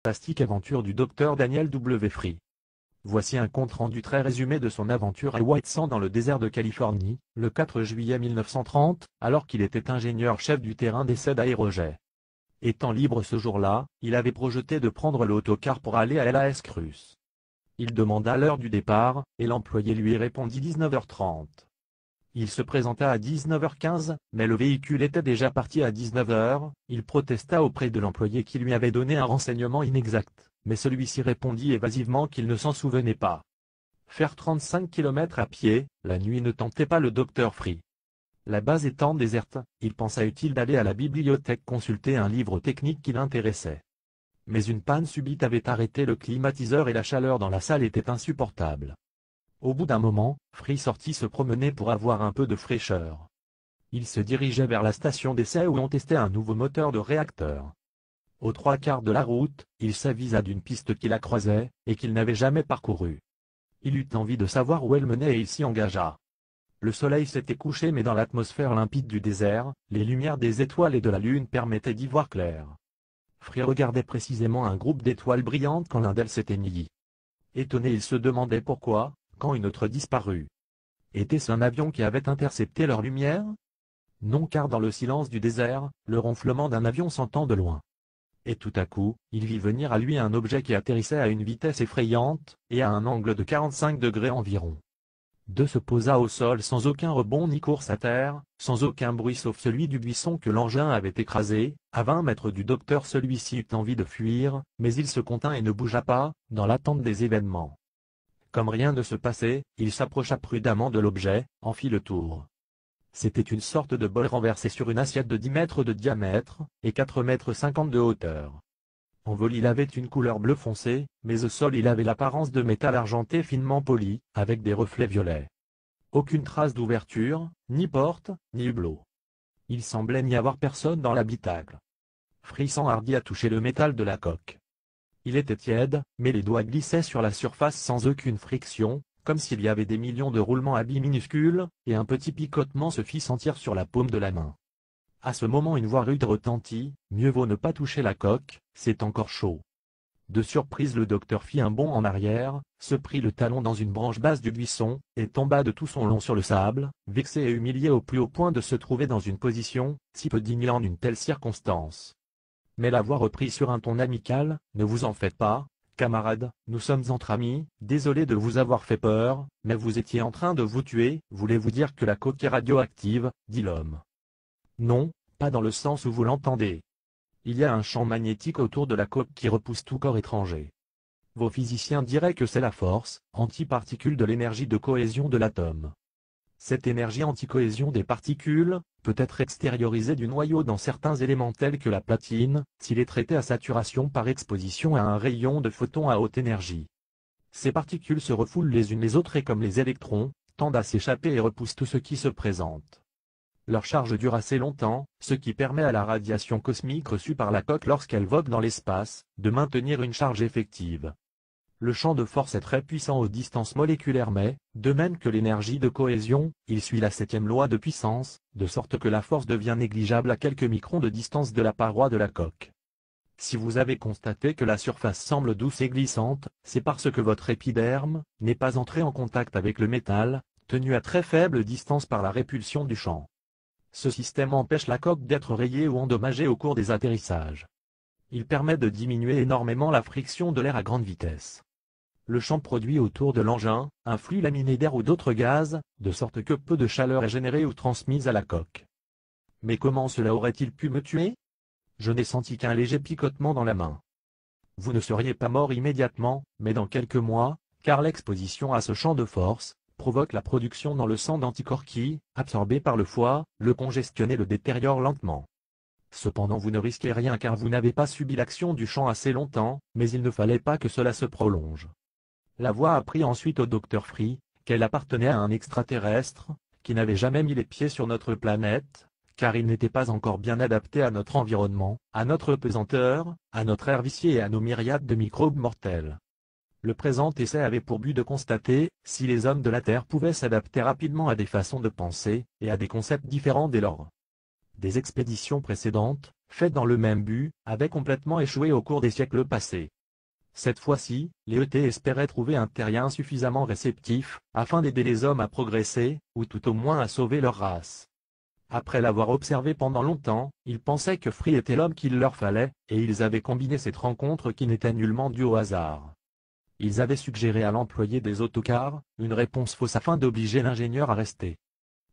fantastique aventure du docteur Daniel W. Free. Voici un compte-rendu très résumé de son aventure à White Sands dans le désert de Californie, le 4 juillet 1930, alors qu'il était ingénieur-chef du terrain d'essai d'aérojets. Étant libre ce jour-là, il avait projeté de prendre l'autocar pour aller à Las Cruces. Il demanda l'heure du départ, et l'employé lui répondit 19h30. Il se présenta à 19h15, mais le véhicule était déjà parti à 19h, il protesta auprès de l'employé qui lui avait donné un renseignement inexact, mais celui-ci répondit évasivement qu'il ne s'en souvenait pas. Faire 35 km à pied, la nuit ne tentait pas le docteur Free. La base étant déserte, il pensa utile d'aller à la bibliothèque consulter un livre technique qui l'intéressait. Mais une panne subite avait arrêté le climatiseur et la chaleur dans la salle était insupportable. Au bout d'un moment, Free sortit se promener pour avoir un peu de fraîcheur. Il se dirigeait vers la station d'essai où on testait un nouveau moteur de réacteur. Aux 3/4 de la route, il s'avisa d'une piste qui la croisait, et qu'il n'avait jamais parcourue. Il eut envie de savoir où elle menait et il s'y engagea. Le soleil s'était couché mais dans l'atmosphère limpide du désert, les lumières des étoiles et de la lune permettaient d'y voir clair. Free regardait précisément un groupe d'étoiles brillantes quand l'un d'elles s'éteignit. Étonné, il se demandait pourquoi, quand une autre disparut. Était-ce un avion qui avait intercepté leur lumière? Non, car dans le silence du désert, le ronflement d'un avion s'entend de loin. Et tout à coup, il vit venir à lui un objet qui atterrissait à une vitesse effrayante, et à un angle de 45 degrés environ. Se posa au sol sans aucun rebond ni course à terre, sans aucun bruit sauf celui du buisson que l'engin avait écrasé. À 20 mètres du docteur, celui-ci eut envie de fuir, mais il se contint et ne bougea pas, dans l'attente des événements. Comme rien ne se passait, il s'approcha prudemment de l'objet, en fit le tour. C'était une sorte de bol renversé sur une assiette de 10 mètres de diamètre, et 4,50 m de hauteur. En vol il avait une couleur bleu foncé, mais au sol il avait l'apparence de métal argenté finement poli, avec des reflets violets. Aucune trace d'ouverture, ni porte, ni hublot. Il semblait n'y avoir personne dans l'habitacle. Free s'enhardit à toucher le métal de la coque. Il était tiède, mais les doigts glissaient sur la surface sans aucune friction, comme s'il y avait des millions de roulements à billes minuscules, et un petit picotement se fit sentir sur la paume de la main. À ce moment une voix rude retentit, « Mieux vaut ne pas toucher la coque, c'est encore chaud. » De surprise le docteur fit un bond en arrière, se prit le talon dans une branche basse du buisson, et tomba de tout son long sur le sable, vexé et humilié au plus haut point de se trouver dans une position, si peu digne en une telle circonstance. Mais la voix reprit sur un ton amical, « Ne vous en faites pas, camarade, nous sommes entre amis, désolé de vous avoir fait peur, mais vous étiez en train de vous tuer, voulez-vous dire que la coque est radioactive ?» dit l'homme. Non, pas dans le sens où vous l'entendez. Il y a un champ magnétique autour de la coque qui repousse tout corps étranger. Vos physiciens diraient que c'est la force, antiparticule de l'énergie de cohésion de l'atome. Cette énergie anticohésion des particules peut être extériorisée du noyau dans certains éléments tels que la platine, s'il est traité à saturation par exposition à un rayon de photons à haute énergie. Ces particules se refoulent les unes les autres et comme les électrons, tendent à s'échapper et repoussent tout ce qui se présente. Leur charge dure assez longtemps, ce qui permet à la radiation cosmique reçue par la coque lorsqu'elle vogue dans l'espace, de maintenir une charge effective. Le champ de force est très puissant aux distances moléculaires mais, de même que l'énergie de cohésion, il suit la 7e loi de puissance, de sorte que la force devient négligeable à quelques microns de distance de la paroi de la coque. Si vous avez constaté que la surface semble douce et glissante, c'est parce que votre épiderme n'est pas entré en contact avec le métal, tenu à très faible distance par la répulsion du champ. Ce système empêche la coque d'être rayée ou endommagée au cours des atterrissages. Il permet de diminuer énormément la friction de l'air à grande vitesse. Le champ produit autour de l'engin un flux laminé d'air ou d'autres gaz, de sorte que peu de chaleur est générée ou transmise à la coque. Mais comment cela aurait-il pu me tuer? Je n'ai senti qu'un léger picotement dans la main. Vous ne seriez pas mort immédiatement, mais dans quelques mois, car l'exposition à ce champ de force provoque la production dans le sang d'anticorps qui, absorbés par le foie, le congestionnent et le détériorent lentement. Cependant vous ne risquez rien car vous n'avez pas subi l'action du champ assez longtemps, mais il ne fallait pas que cela se prolonge. La voix apprit ensuite au docteur Free qu'elle appartenait à un extraterrestre, qui n'avait jamais mis les pieds sur notre planète, car il n'était pas encore bien adapté à notre environnement, à notre pesanteur, à notre air vicié et à nos myriades de microbes mortels. Le présent essai avait pour but de constater si les hommes de la Terre pouvaient s'adapter rapidement à des façons de penser, et à des concepts différents dès lors. Des expéditions précédentes, faite dans le même but, avait complètement échoué au cours des siècles passés. Cette fois-ci, les ET espéraient trouver un terrien suffisamment réceptif, afin d'aider les hommes à progresser, ou tout au moins à sauver leur race. Après l'avoir observé pendant longtemps, ils pensaient que Free était l'homme qu'il leur fallait, et ils avaient combiné cette rencontre qui n'était nullement due au hasard. Ils avaient suggéré à l'employé des autocars, une réponse fausse afin d'obliger l'ingénieur à rester.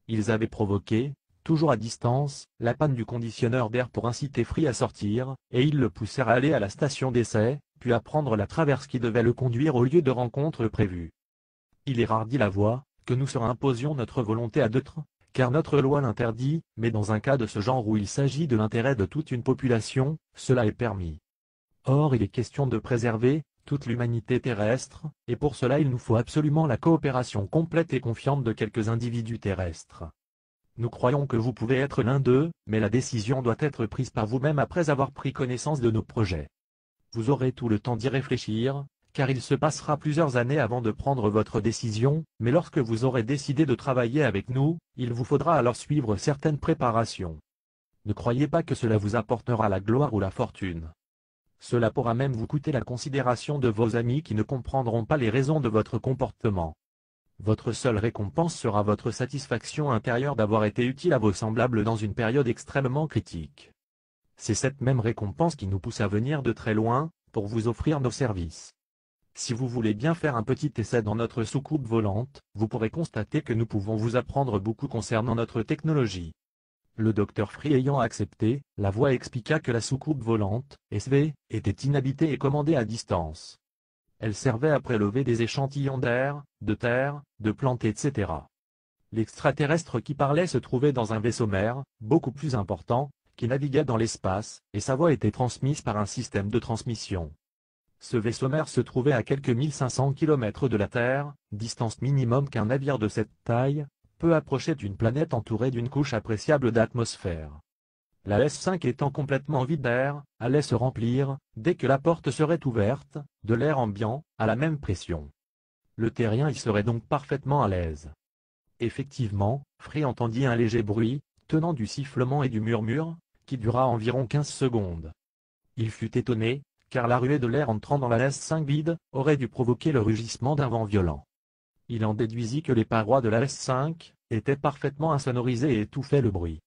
Ils avaient provoqué, toujours à distance, la panne du conditionneur d'air pour inciter Free à sortir, et ils le poussèrent à aller à la station d'essai, puis à prendre la traverse qui devait le conduire au lieu de rencontre prévu. Il est rare, dit la voix, que nous imposions notre volonté à d'autres, car notre loi l'interdit, mais dans un cas de ce genre où il s'agit de l'intérêt de toute une population, cela est permis. Or il est question de préserver toute l'humanité terrestre, et pour cela il nous faut absolument la coopération complète et confiante de quelques individus terrestres. Nous croyons que vous pouvez être l'un d'eux, mais la décision doit être prise par vous-même après avoir pris connaissance de nos projets. Vous aurez tout le temps d'y réfléchir, car il se passera plusieurs années avant de prendre votre décision, mais lorsque vous aurez décidé de travailler avec nous, il vous faudra alors suivre certaines préparations. Ne croyez pas que cela vous apportera la gloire ou la fortune. Cela pourra même vous coûter la considération de vos amis qui ne comprendront pas les raisons de votre comportement. Votre seule récompense sera votre satisfaction intérieure d'avoir été utile à vos semblables dans une période extrêmement critique. C'est cette même récompense qui nous pousse à venir de très loin, pour vous offrir nos services. Si vous voulez bien faire un petit essai dans notre soucoupe volante, vous pourrez constater que nous pouvons vous apprendre beaucoup concernant notre technologie. Le docteur Free ayant accepté, la voix expliqua que la soucoupe volante, SV, était inhabitée et commandée à distance. Elle servait à prélever des échantillons d'air, de terre, de plantes etc. L'extraterrestre qui parlait se trouvait dans un vaisseau mère, beaucoup plus important, qui naviguait dans l'espace, et sa voix était transmise par un système de transmission. Ce vaisseau mère se trouvait à quelques 1500 km de la Terre, distance minimum qu'un navire de cette taille peut approcher d'une planète entourée d'une couche appréciable d'atmosphère. La S5 étant complètement vide d'air, allait se remplir, dès que la porte serait ouverte, de l'air ambiant, à la même pression. Le terrien y serait donc parfaitement à l'aise. Effectivement, Free entendit un léger bruit, tenant du sifflement et du murmure, qui dura environ 15 secondes. Il fut étonné, car la ruée de l'air entrant dans la S5 vide, aurait dû provoquer le rugissement d'un vent violent. Il en déduisit que les parois de la S5 étaient parfaitement insonorisées et étouffaient le bruit.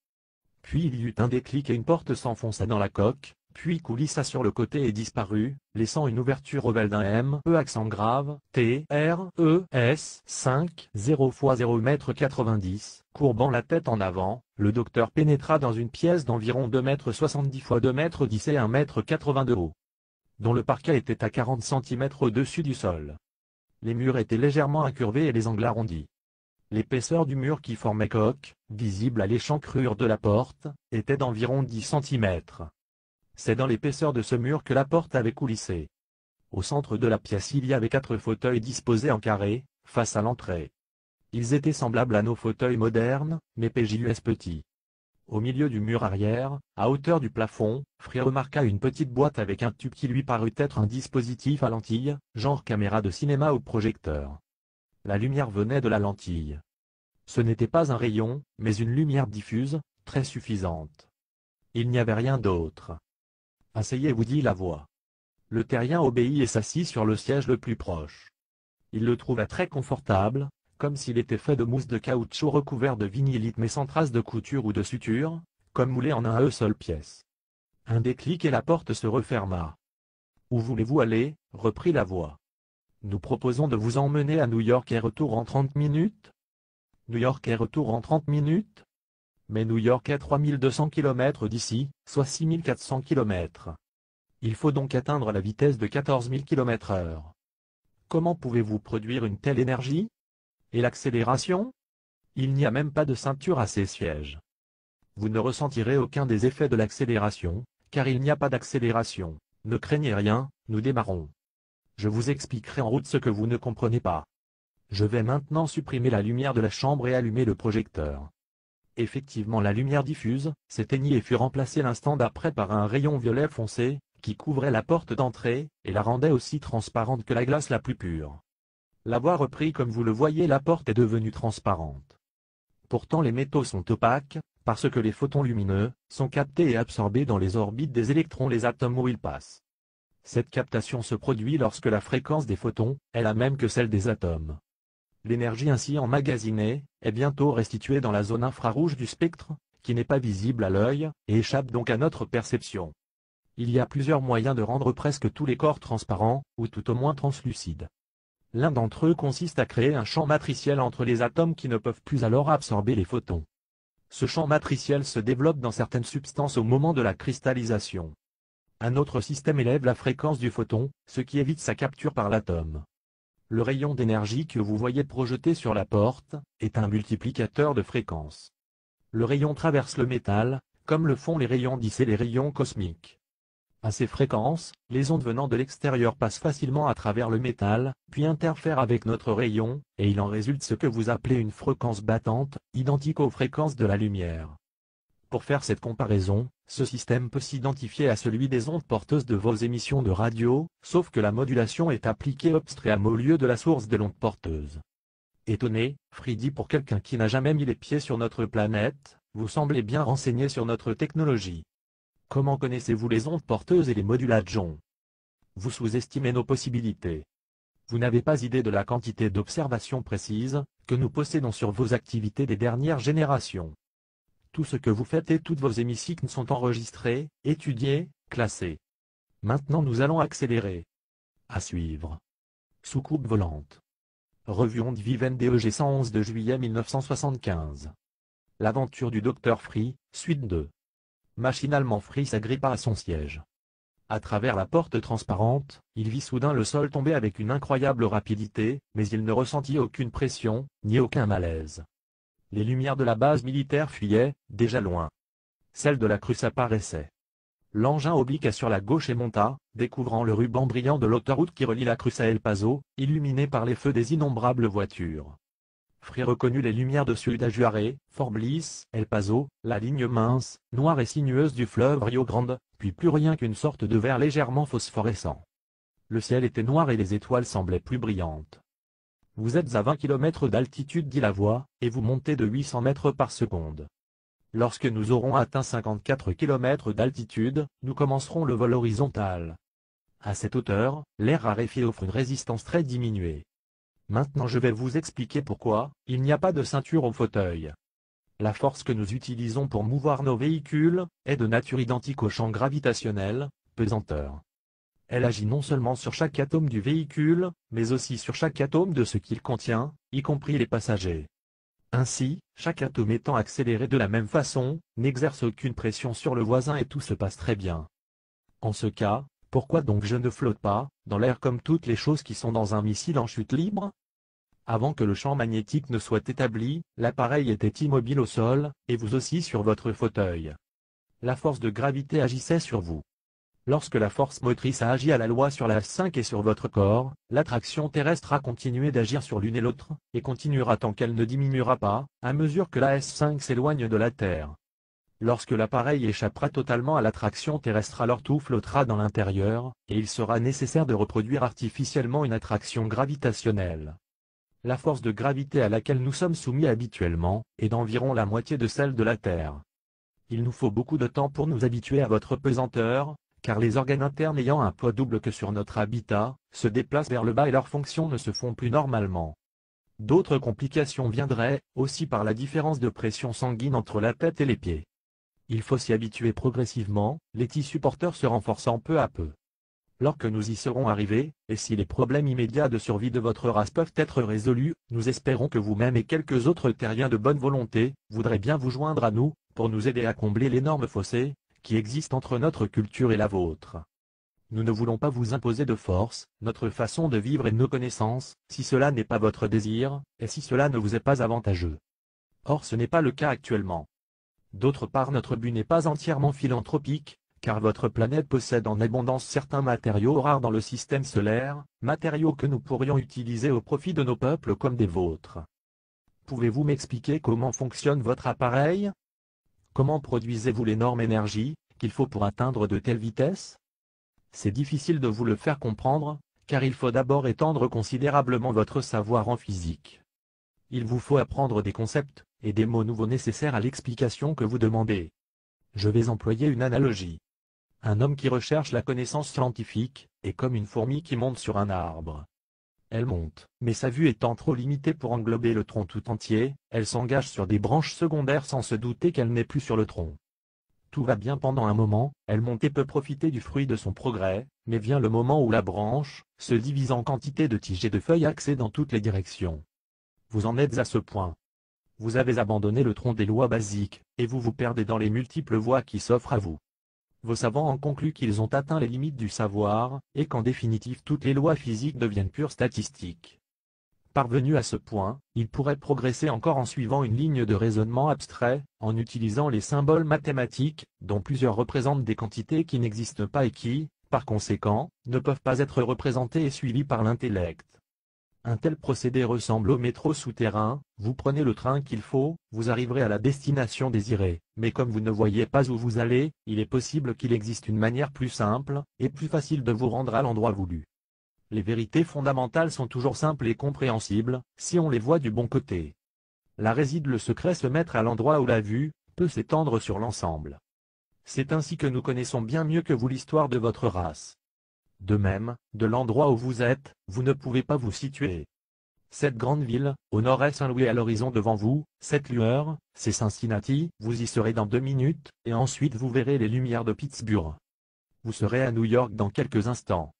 Puis il y eut un déclic et une porte s'enfonça dans la coque, puis coulissa sur le côté et disparut, laissant une ouverture ovale d'un M, E accent grave, T, R, E, S, 5, 0x0 m 90, courbant la tête en avant, le docteur pénétra dans une pièce d'environ 2,70 m x 2,10 m et 1,80 m de haut, dont le parquet était à 40 cm au-dessus du sol. Les murs étaient légèrement incurvés et les angles arrondis. L'épaisseur du mur qui formait coque, visible à l'échancrure de la porte, était d'environ 10 cm. C'est dans l'épaisseur de ce mur que la porte avait coulissé. Au centre de la pièce il y avait 4 fauteuils disposés en carré, face à l'entrée. Ils étaient semblables à nos fauteuils modernes, mais PJUS petits. Au milieu du mur arrière, à hauteur du plafond, Free remarqua une petite boîte avec un tube qui lui parut être un dispositif à lentille, genre caméra de cinéma ou projecteur. La lumière venait de la lentille. Ce n'était pas un rayon, mais une lumière diffuse, très suffisante. Il n'y avait rien d'autre. « Asseyez-vous » dit la voix. Le terrien obéit et s'assit sur le siège le plus proche. Il le trouva très confortable, comme s'il était fait de mousse de caoutchouc recouvert de vinylite mais sans trace de couture ou de suture, comme moulé en un seule pièce. Un déclic et la porte se referma. « Où voulez-vous aller » reprit la voix. « Nous proposons de vous emmener à New York et retour en 30 minutes. » New York et retour en 30 minutes? Mais New York est 3200 km d'ici, soit 6400 km. Il faut donc atteindre la vitesse de 14 000 km/h. Comment pouvez-vous produire une telle énergie? Et l'accélération? Il n'y a même pas de ceinture à ces sièges. Vous ne ressentirez aucun des effets de l'accélération, car il n'y a pas d'accélération. Ne craignez rien, nous démarrons. Je vous expliquerai en route ce que vous ne comprenez pas. Je vais maintenant supprimer la lumière de la chambre et allumer le projecteur. Effectivement, la lumière diffuse s'éteignit et fut remplacée l'instant d'après par un rayon violet foncé, qui couvrait la porte d'entrée, et la rendait aussi transparente que la glace la plus pure. La voix reprit: comme vous le voyez, la porte est devenue transparente. Pourtant les métaux sont opaques, parce que les photons lumineux sont captés et absorbés dans les orbites des électrons, les atomes où ils passent. Cette captation se produit lorsque la fréquence des photons est la même que celle des atomes. L'énergie ainsi emmagasinée est bientôt restituée dans la zone infrarouge du spectre, qui n'est pas visible à l'œil, et échappe donc à notre perception. Il y a plusieurs moyens de rendre presque tous les corps transparents, ou tout au moins translucides. L'un d'entre eux consiste à créer un champ matriciel entre les atomes qui ne peuvent plus alors absorber les photons. Ce champ matriciel se développe dans certaines substances au moment de la cristallisation. Un autre système élève la fréquence du photon, ce qui évite sa capture par l'atome. Le rayon d'énergie que vous voyez projeté sur la porte est un multiplicateur de fréquence. Le rayon traverse le métal, comme le font les rayons X et les rayons cosmiques. À ces fréquences, les ondes venant de l'extérieur passent facilement à travers le métal, puis interfèrent avec notre rayon, et il en résulte ce que vous appelez une fréquence battante, identique aux fréquences de la lumière. Pour faire cette comparaison, ce système peut s'identifier à celui des ondes porteuses de vos émissions de radio, sauf que la modulation est appliquée upstream au lieu de la source de l'onde porteuse. Étonné, Free dit, pour quelqu'un qui n'a jamais mis les pieds sur notre planète, vous semblez bien renseigné sur notre technologie. Comment connaissez-vous les ondes porteuses et les modulations? Vous sous-estimez nos possibilités. Vous n'avez pas idée de la quantité d'observations précises que nous possédons sur vos activités des dernières générations. Tout ce que vous faites et toutes vos émissions sont enregistrés, étudiés, classés. Maintenant nous allons accélérer. À suivre. Soucoupe volante. Revue Onde Vivaine DEG 111 de juillet 1975. L'aventure du Dr Free, suite 2. Machinalement Free s'agrippa à son siège. À travers la porte transparente, il vit soudain le sol tomber avec une incroyable rapidité, mais il ne ressentit aucune pression, ni aucun malaise. Les lumières de la base militaire fuyaient, déjà loin. Celle de la Cruce apparaissait. L'engin obliqua sur la gauche et monta, découvrant le ruban brillant de l'autoroute qui relie la Cruce à El Paso, illuminé par les feux des innombrables voitures. Free reconnut les lumières de Ciudad Fort Bliss, El Paso, la ligne mince, noire et sinueuse du fleuve Rio Grande, puis plus rien qu'une sorte de vert légèrement phosphorescent. Le ciel était noir et les étoiles semblaient plus brillantes. Vous êtes à 20 km d'altitude, dit la voix, et vous montez de 800 mètres par seconde. Lorsque nous aurons atteint 54 km d'altitude, nous commencerons le vol horizontal. À cette hauteur, l'air raréfié offre une résistance très diminuée. Maintenant je vais vous expliquer pourquoi il n'y a pas de ceinture au fauteuil. La force que nous utilisons pour mouvoir nos véhicules est de nature identique au champ gravitationnel, pesanteur. Elle agit non seulement sur chaque atome du véhicule, mais aussi sur chaque atome de ce qu'il contient, y compris les passagers. Ainsi, chaque atome étant accéléré de la même façon, n'exerce aucune pression sur le voisin et tout se passe très bien. En ce cas, pourquoi donc je ne flotte pas, dans l'air comme toutes les choses qui sont dans un missile en chute libre? Avant que le champ magnétique ne soit établi, l'appareil était immobile au sol, et vous aussi sur votre fauteuil. La force de gravité agissait sur vous. Lorsque la force motrice a agi à la loi sur la S5 et sur votre corps, l'attraction terrestre a continué d'agir sur l'une et l'autre, et continuera tant qu'elle ne diminuera pas, à mesure que la S5 s'éloigne de la Terre. Lorsque l'appareil échappera totalement à l'attraction terrestre, alors tout flottera dans l'intérieur, et il sera nécessaire de reproduire artificiellement une attraction gravitationnelle. La force de gravité à laquelle nous sommes soumis habituellement est d'environ la moitié de celle de la Terre. Il nous faut beaucoup de temps pour nous habituer à votre pesanteur, car les organes internes ayant un poids double que sur notre habitat, se déplacent vers le bas et leurs fonctions ne se font plus normalement. D'autres complications viendraient, aussi par la différence de pression sanguine entre la tête et les pieds. Il faut s'y habituer progressivement, les tissus porteurs se renforçant peu à peu. Lorsque nous y serons arrivés, et si les problèmes immédiats de survie de votre race peuvent être résolus, nous espérons que vous-même et quelques autres terriens de bonne volonté voudraient bien vous joindre à nous, pour nous aider à combler l'énorme fossé qui existe entre notre culture et la vôtre. Nous ne voulons pas vous imposer de force notre façon de vivre et nos connaissances, si cela n'est pas votre désir, et si cela ne vous est pas avantageux. Or ce n'est pas le cas actuellement. D'autre part, notre but n'est pas entièrement philanthropique, car votre planète possède en abondance certains matériaux rares dans le système solaire, matériaux que nous pourrions utiliser au profit de nos peuples comme des vôtres. Pouvez-vous m'expliquer comment fonctionne votre appareil? Comment produisez-vous l'énorme énergie qu'il faut pour atteindre de telles vitesses? C'est difficile de vous le faire comprendre, car il faut d'abord étendre considérablement votre savoir en physique. Il vous faut apprendre des concepts et des mots nouveaux nécessaires à l'explication que vous demandez. Je vais employer une analogie. Un homme qui recherche la connaissance scientifique est comme une fourmi qui monte sur un arbre. Elle monte, mais sa vue étant trop limitée pour englober le tronc tout entier, elle s'engage sur des branches secondaires sans se douter qu'elle n'est plus sur le tronc. Tout va bien pendant un moment, elle monte et peut profiter du fruit de son progrès, mais vient le moment où la branche, se divise en quantité de tiges et de feuilles axées dans toutes les directions. Vous en êtes à ce point. Vous avez abandonné le tronc des lois basiques, et vous vous perdez dans les multiples voies qui s'offrent à vous. Vos savants en concluent qu'ils ont atteint les limites du savoir, et qu'en définitive toutes les lois physiques deviennent pures statistiques. Parvenus à ce point, ils pourraient progresser encore en suivant une ligne de raisonnement abstrait, en utilisant les symboles mathématiques, dont plusieurs représentent des quantités qui n'existent pas et qui, par conséquent, ne peuvent pas être représentées et suivies par l'intellect. Un tel procédé ressemble au métro souterrain, vous prenez le train qu'il faut, vous arriverez à la destination désirée, mais comme vous ne voyez pas où vous allez, il est possible qu'il existe une manière plus simple, et plus facile de vous rendre à l'endroit voulu. Les vérités fondamentales sont toujours simples et compréhensibles, si on les voit du bon côté. Là réside le secret, se mettre à l'endroit où la vue peut s'étendre sur l'ensemble. C'est ainsi que nous connaissons bien mieux que vous l'histoire de votre race. De même, de l'endroit où vous êtes, vous ne pouvez pas vous situer. Cette grande ville, au nord-est Saint-Louis à l'horizon devant vous, cette lueur, c'est Cincinnati, vous y serez dans 2 minutes, et ensuite vous verrez les lumières de Pittsburgh. Vous serez à New York dans quelques instants.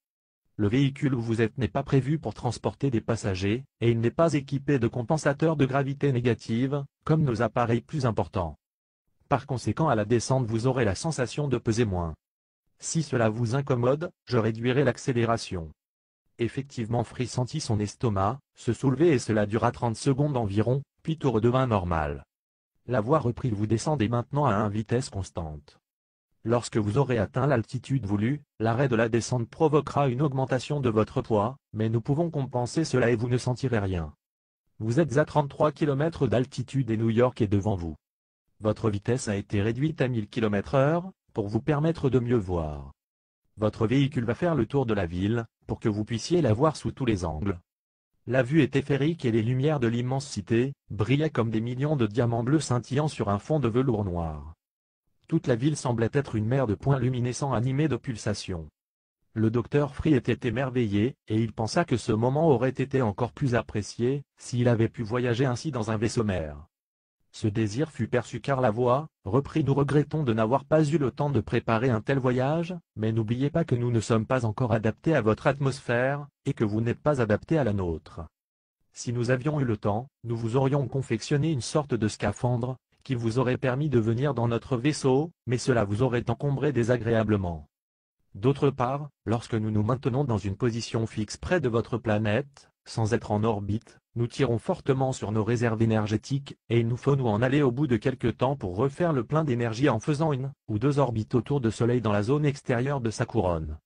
Le véhicule où vous êtes n'est pas prévu pour transporter des passagers, et il n'est pas équipé de compensateurs de gravité négative, comme nos appareils plus importants. Par conséquent à la descente vous aurez la sensation de peser moins. Si cela vous incommode, je réduirai l'accélération. Effectivement, Free sentit son estomac se soulever et cela dura 30 secondes environ, puis tout redevint normal. La voie reprit, vous descendez maintenant à une vitesse constante. Lorsque vous aurez atteint l'altitude voulue, l'arrêt de la descente provoquera une augmentation de votre poids, mais nous pouvons compenser cela et vous ne sentirez rien. Vous êtes à 33 km d'altitude et New York est devant vous. Votre vitesse a été réduite à 1000 km/h, pour vous permettre de mieux voir. Votre véhicule va faire le tour de la ville, pour que vous puissiez la voir sous tous les angles. La vue est féerique et les lumières de l'immensité brillaient comme des millions de diamants bleus scintillant sur un fond de velours noir. Toute la ville semblait être une mer de points luminescents animés de pulsations. Le docteur Free était émerveillé, et il pensa que ce moment aurait été encore plus apprécié, s'il avait pu voyager ainsi dans un vaisseau mer. Ce désir fut perçu car la voix, reprit, nous regrettons de n'avoir pas eu le temps de préparer un tel voyage, mais n'oubliez pas que nous ne sommes pas encore adaptés à votre atmosphère, et que vous n'êtes pas adaptés à la nôtre. Si nous avions eu le temps, nous vous aurions confectionné une sorte de scaphandre, qui vous aurait permis de venir dans notre vaisseau, mais cela vous aurait encombré désagréablement. D'autre part, lorsque nous nous maintenons dans une position fixe près de votre planète, sans être en orbite, nous tirons fortement sur nos réserves énergétiques, et il nous faut nous en aller au bout de quelque temps pour refaire le plein d'énergie en faisant 1 ou 2 orbites autour de Soleil dans la zone extérieure de sa couronne.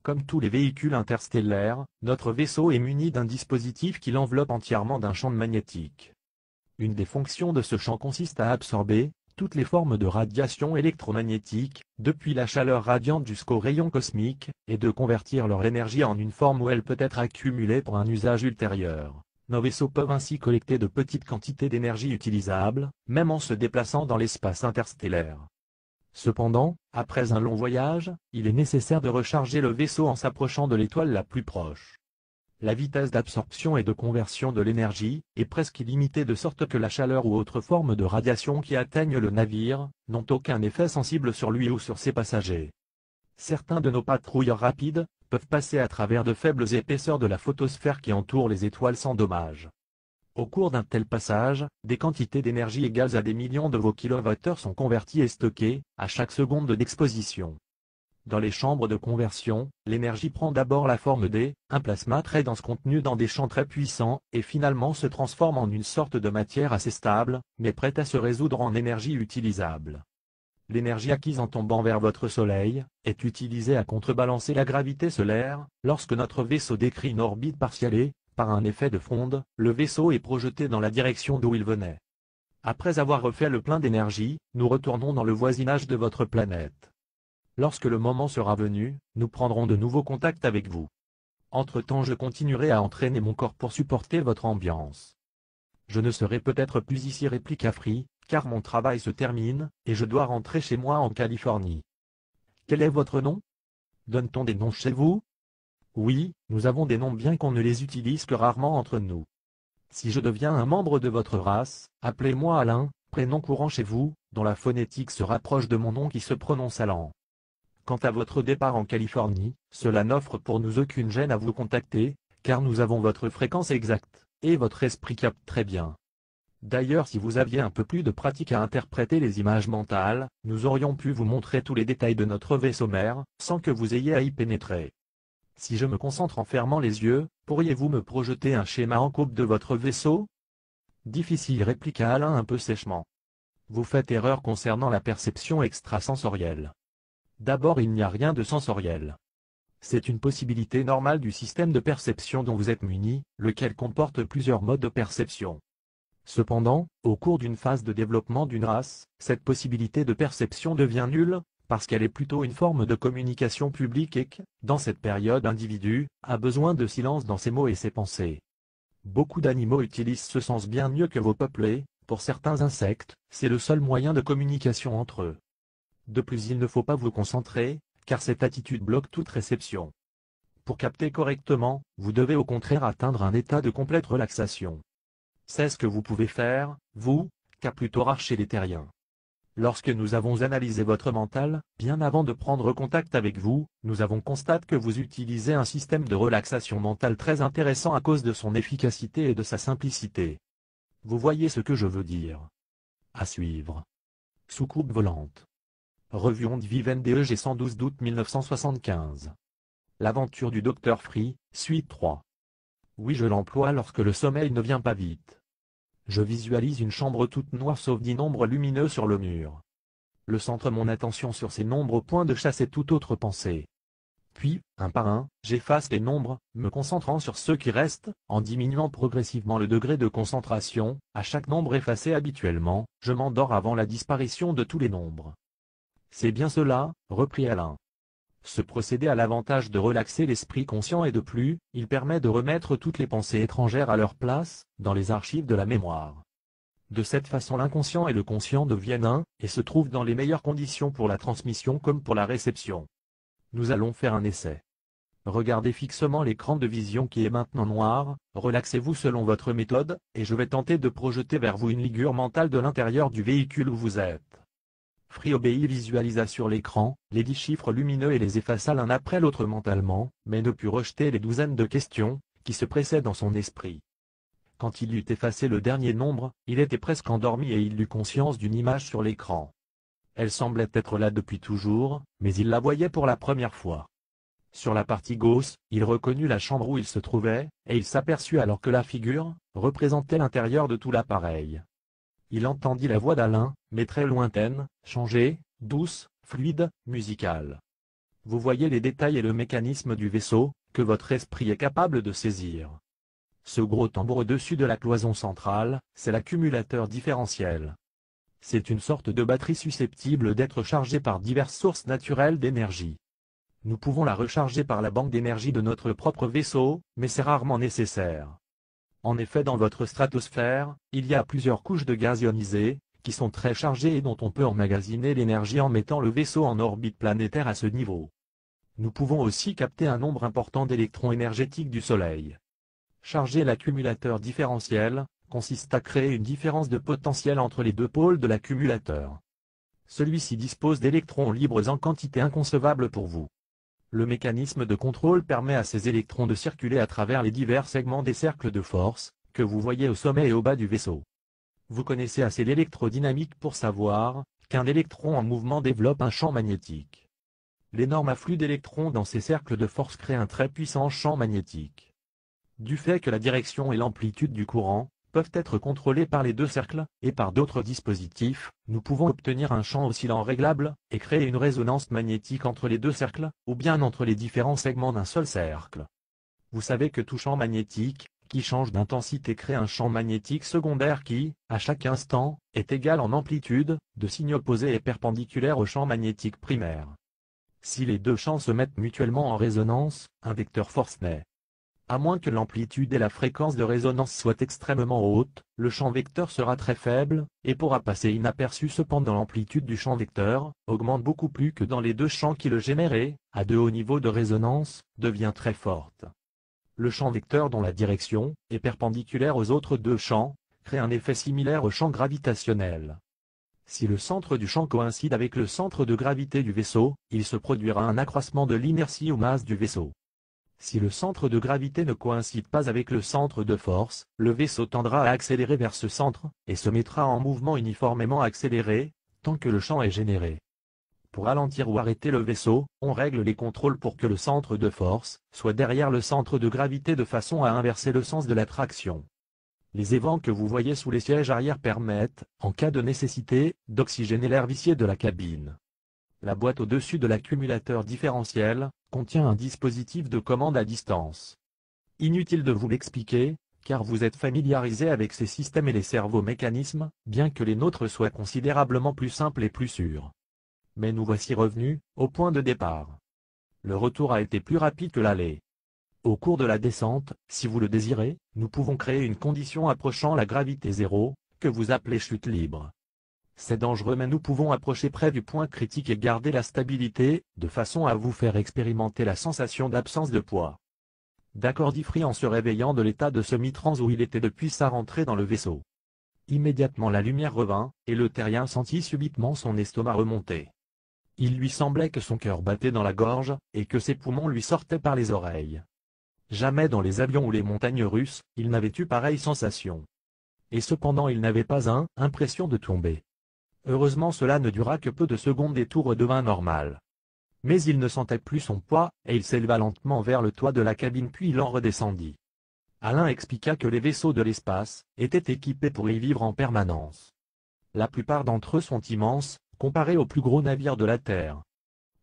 Comme tous les véhicules interstellaires, notre vaisseau est muni d'un dispositif qui l'enveloppe entièrement d'un champ magnétique. Une des fonctions de ce champ consiste à absorber toutes les formes de radiation électromagnétique, depuis la chaleur radiante jusqu'aux rayons cosmiques, et de convertir leur énergie en une forme où elle peut être accumulée pour un usage ultérieur. Nos vaisseaux peuvent ainsi collecter de petites quantités d'énergie utilisables, même en se déplaçant dans l'espace interstellaire. Cependant, après un long voyage, il est nécessaire de recharger le vaisseau en s'approchant de l'étoile la plus proche. La vitesse d'absorption et de conversion de l'énergie est presque illimitée de sorte que la chaleur ou autres formes de radiation qui atteignent le navire n'ont aucun effet sensible sur lui ou sur ses passagers. Certains de nos patrouilleurs rapides peuvent passer à travers de faibles épaisseurs de la photosphère qui entoure les étoiles sans dommage. Au cours d'un tel passage, des quantités d'énergie égales à des millions de kilowattheures sont converties et stockées, à chaque seconde d'exposition. Dans les chambres de conversion, l'énergie prend d'abord la forme un plasma très dense contenu dans des champs très puissants, et finalement se transforme en une sorte de matière assez stable, mais prête à se résoudre en énergie utilisable. L'énergie acquise en tombant vers votre Soleil est utilisée à contrebalancer la gravité solaire. Lorsque notre vaisseau décrit une orbite partielle et, par un effet de fronde, le vaisseau est projeté dans la direction d'où il venait. Après avoir refait le plein d'énergie, nous retournons dans le voisinage de votre planète. Lorsque le moment sera venu, nous prendrons de nouveau contact avec vous. Entre-temps, je continuerai à entraîner mon corps pour supporter votre ambiance. Je ne serai peut-être plus ici, répliqua Free, car mon travail se termine, et je dois rentrer chez moi en Californie. Quel est votre nom? Donne-t-on des noms chez vous? Oui, nous avons des noms bien qu'on ne les utilise que rarement entre nous. Si je deviens un membre de votre race, appelez-moi Alain, prénom courant chez vous, dont la phonétique se rapproche de mon nom qui se prononce Alan. Quant à votre départ en Californie, cela n'offre pour nous aucune gêne à vous contacter, car nous avons votre fréquence exacte, et votre esprit capte très bien. D'ailleurs, si vous aviez un peu plus de pratique à interpréter les images mentales, nous aurions pu vous montrer tous les détails de notre vaisseau mère, sans que vous ayez à y pénétrer. Si je me concentre en fermant les yeux, pourriez-vous me projeter un schéma en coupe de votre vaisseau? Difficile, répliqua Alain un peu sèchement. Vous faites erreur concernant la perception extrasensorielle. D'abord, il n'y a rien de sensoriel. C'est une possibilité normale du système de perception dont vous êtes muni, lequel comporte plusieurs modes de perception. Cependant, au cours d'une phase de développement d'une race, cette possibilité de perception devient nulle, parce qu'elle est plutôt une forme de communication publique et que, dans cette période, l'individu a besoin de silence dans ses mots et ses pensées. Beaucoup d'animaux utilisent ce sens bien mieux que vos peuplés, pour certains insectes, c'est le seul moyen de communication entre eux. De plus, il ne faut pas vous concentrer, car cette attitude bloque toute réception. Pour capter correctement, vous devez au contraire atteindre un état de complète relaxation. C'est ce que vous pouvez faire, vous, qu'a plutôt rare les terriens. Lorsque nous avons analysé votre mental, bien avant de prendre contact avec vous, nous avons constaté que vous utilisez un système de relaxation mentale très intéressant à cause de son efficacité et de sa simplicité. Vous voyez ce que je veux dire. À suivre. Soucoupe volante. Revue Onde Vivente EG 112 d'août 1975. L'aventure du Dr Free, suite 3. Oui, je l'emploie lorsque le sommeil ne vient pas vite. Je visualise une chambre toute noire sauf 10 nombres lumineux sur le mur. Je centre mon attention sur ces nombres au point de chasser toute autre pensée. Puis, un par un, j'efface les nombres, me concentrant sur ceux qui restent, en diminuant progressivement le degré de concentration. À chaque nombre effacé habituellement, je m'endors avant la disparition de tous les nombres. C'est bien cela, reprit Alain. Ce procédé a l'avantage de relaxer l'esprit conscient et de plus, il permet de remettre toutes les pensées étrangères à leur place, dans les archives de la mémoire. De cette façon, l'inconscient et le conscient deviennent un, et se trouvent dans les meilleures conditions pour la transmission comme pour la réception. Nous allons faire un essai. Regardez fixement l'écran de vision qui est maintenant noir, relaxez-vous selon votre méthode, et je vais tenter de projeter vers vous une figure mentale de l'intérieur du véhicule où vous êtes. Free obéit, visualisa sur l'écran les 10 chiffres lumineux et les effaça l'un après l'autre mentalement, mais ne put rejeter les douzaines de questions qui se pressaient dans son esprit. Quand il eut effacé le dernier nombre, il était presque endormi et il eut conscience d'une image sur l'écran. Elle semblait être là depuis toujours, mais il la voyait pour la première fois. Sur la partie gauche, il reconnut la chambre où il se trouvait, et il s'aperçut alors que la figure représentait l'intérieur de tout l'appareil. Il entendit la voix d'Alain, mais très lointaine, changée, douce, fluide, musicale. Vous voyez les détails et le mécanisme du vaisseau, que votre esprit est capable de saisir. Ce gros tambour au-dessus de la cloison centrale, c'est l'accumulateur différentiel. C'est une sorte de batterie susceptible d'être chargée par diverses sources naturelles d'énergie. Nous pouvons la recharger par la banque d'énergie de notre propre vaisseau, mais c'est rarement nécessaire. En effet, dans votre stratosphère, il y a plusieurs couches de gaz ionisé, qui sont très chargées et dont on peut emmagasiner l'énergie en mettant le vaisseau en orbite planétaire à ce niveau. Nous pouvons aussi capter un nombre important d'électrons énergétiques du Soleil. Charger l'accumulateur différentiel consiste à créer une différence de potentiel entre les deux pôles de l'accumulateur. Celui-ci dispose d'électrons libres en quantité inconcevable pour vous. Le mécanisme de contrôle permet à ces électrons de circuler à travers les divers segments des cercles de force, que vous voyez au sommet et au bas du vaisseau. Vous connaissez assez l'électrodynamique pour savoir qu'un électron en mouvement développe un champ magnétique. L'énorme afflux d'électrons dans ces cercles de force crée un très puissant champ magnétique. Du fait que la direction et l'amplitude du courant peuvent être contrôlés par les deux cercles, et par d'autres dispositifs, nous pouvons obtenir un champ oscillant réglable, et créer une résonance magnétique entre les deux cercles, ou bien entre les différents segments d'un seul cercle. Vous savez que tout champ magnétique, qui change d'intensité crée un champ magnétique secondaire qui, à chaque instant, est égal en amplitude, de signe opposé et perpendiculaire au champ magnétique primaire. Si les deux champs se mettent mutuellement en résonance, un vecteur force naît. À moins que l'amplitude et la fréquence de résonance soient extrêmement hautes, le champ vecteur sera très faible, et pourra passer inaperçu. Cependant l'amplitude du champ vecteur augmente beaucoup plus que dans les deux champs qui le génèrent et, à de hauts niveaux de résonance, devient très forte. Le champ vecteur dont la direction est perpendiculaire aux autres deux champs, crée un effet similaire au champ gravitationnel. Si le centre du champ coïncide avec le centre de gravité du vaisseau, il se produira un accroissement de l'inertie ou masse du vaisseau. Si le centre de gravité ne coïncide pas avec le centre de force, le vaisseau tendra à accélérer vers ce centre, et se mettra en mouvement uniformément accéléré, tant que le champ est généré. Pour ralentir ou arrêter le vaisseau, on règle les contrôles pour que le centre de force soit derrière le centre de gravité de façon à inverser le sens de l'attraction. Les évents que vous voyez sous les sièges arrière permettent, en cas de nécessité, d'oxygéner l'air vicié de la cabine. La boîte au-dessus de l'accumulateur différentiel contient un dispositif de commande à distance. Inutile de vous l'expliquer, car vous êtes familiarisé avec ces systèmes et les servomécanismes, bien que les nôtres soient considérablement plus simples et plus sûrs. Mais nous voici revenus au point de départ. Le retour a été plus rapide que l'aller. Au cours de la descente, si vous le désirez, nous pouvons créer une condition approchant la gravité zéro, que vous appelez chute libre. C'est dangereux mais nous pouvons approcher près du point critique et garder la stabilité, de façon à vous faire expérimenter la sensation d'absence de poids. D'accord, dit Free en se réveillant de l'état de semi-trance où il était depuis sa rentrée dans le vaisseau. Immédiatement la lumière revint, et le terrien sentit subitement son estomac remonter. Il lui semblait que son cœur battait dans la gorge, et que ses poumons lui sortaient par les oreilles. Jamais dans les avions ou les montagnes russes, il n'avait eu pareille sensation. Et cependant il n'avait pas impression de tomber. Heureusement cela ne dura que peu de secondes et tout redevint normal. Mais il ne sentait plus son poids, et il s'éleva lentement vers le toit de la cabine puis il en redescendit. Alain expliqua que les vaisseaux de l'espace étaient équipés pour y vivre en permanence. La plupart d'entre eux sont immenses, comparés aux plus gros navires de la Terre.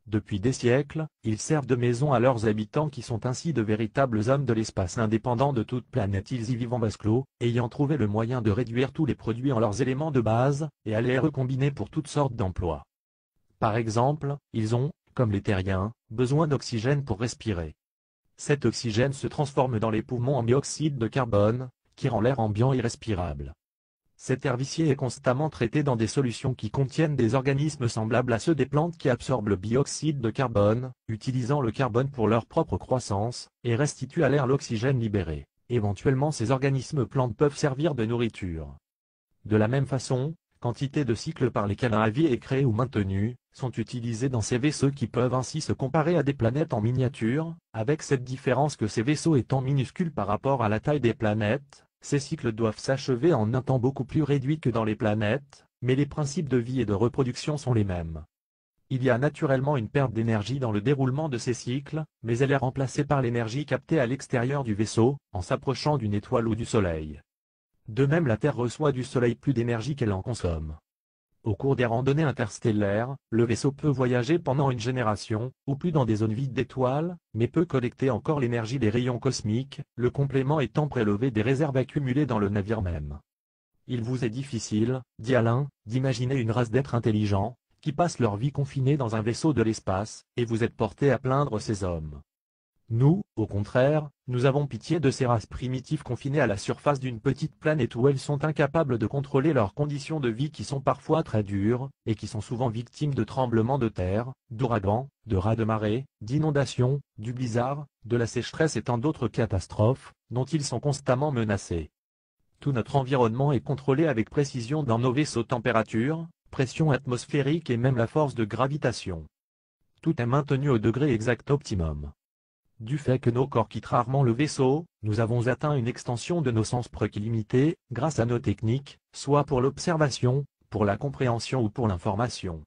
Depuis des siècles, ils servent de maison à leurs habitants qui sont ainsi de véritables hommes de l'espace indépendants de toute planète. Ils y vivent en vase clos, ayant trouvé le moyen de réduire tous les produits en leurs éléments de base, et à les recombiner pour toutes sortes d'emplois. Par exemple, ils ont, comme les terriens, besoin d'oxygène pour respirer. Cet oxygène se transforme dans les poumons en dioxyde de carbone, qui rend l'air ambiant irrespirable. Cet air vicié est constamment traité dans des solutions qui contiennent des organismes semblables à ceux des plantes qui absorbent le dioxyde de carbone, utilisant le carbone pour leur propre croissance, et restituent à l'air l'oxygène libéré. Éventuellement ces organismes plantes peuvent servir de nourriture. De la même façon, quantité de cycles par lesquels la vie est créée ou maintenue, sont utilisés dans ces vaisseaux qui peuvent ainsi se comparer à des planètes en miniature, avec cette différence que ces vaisseaux étant minuscules par rapport à la taille des planètes, ces cycles doivent s'achever en un temps beaucoup plus réduit que dans les planètes, mais les principes de vie et de reproduction sont les mêmes. Il y a naturellement une perte d'énergie dans le déroulement de ces cycles, mais elle est remplacée par l'énergie captée à l'extérieur du vaisseau, en s'approchant d'une étoile ou du Soleil. De même la Terre reçoit du Soleil plus d'énergie qu'elle en consomme. Au cours des randonnées interstellaires, le vaisseau peut voyager pendant une génération, ou plus dans des zones vides d'étoiles, mais peut collecter encore l'énergie des rayons cosmiques, le complément étant prélevé des réserves accumulées dans le navire même. Il vous est difficile, dit Alain, d'imaginer une race d'êtres intelligents, qui passent leur vie confinés dans un vaisseau de l'espace, et vous êtes porté à plaindre ces hommes. Nous, au contraire, nous avons pitié de ces races primitives confinées à la surface d'une petite planète où elles sont incapables de contrôler leurs conditions de vie qui sont parfois très dures, et qui sont souvent victimes de tremblements de terre, d'ouragans, de raz de marée, d'inondations, du blizzard, de la sécheresse et tant d'autres catastrophes, dont ils sont constamment menacés. Tout notre environnement est contrôlé avec précision dans nos vaisseaux, température, pression atmosphérique et même la force de gravitation. Tout est maintenu au degré exact optimum. Du fait que nos corps quittent rarement le vaisseau, nous avons atteint une extension de nos sens limitée, grâce à nos techniques, soit pour l'observation, pour la compréhension ou pour l'information.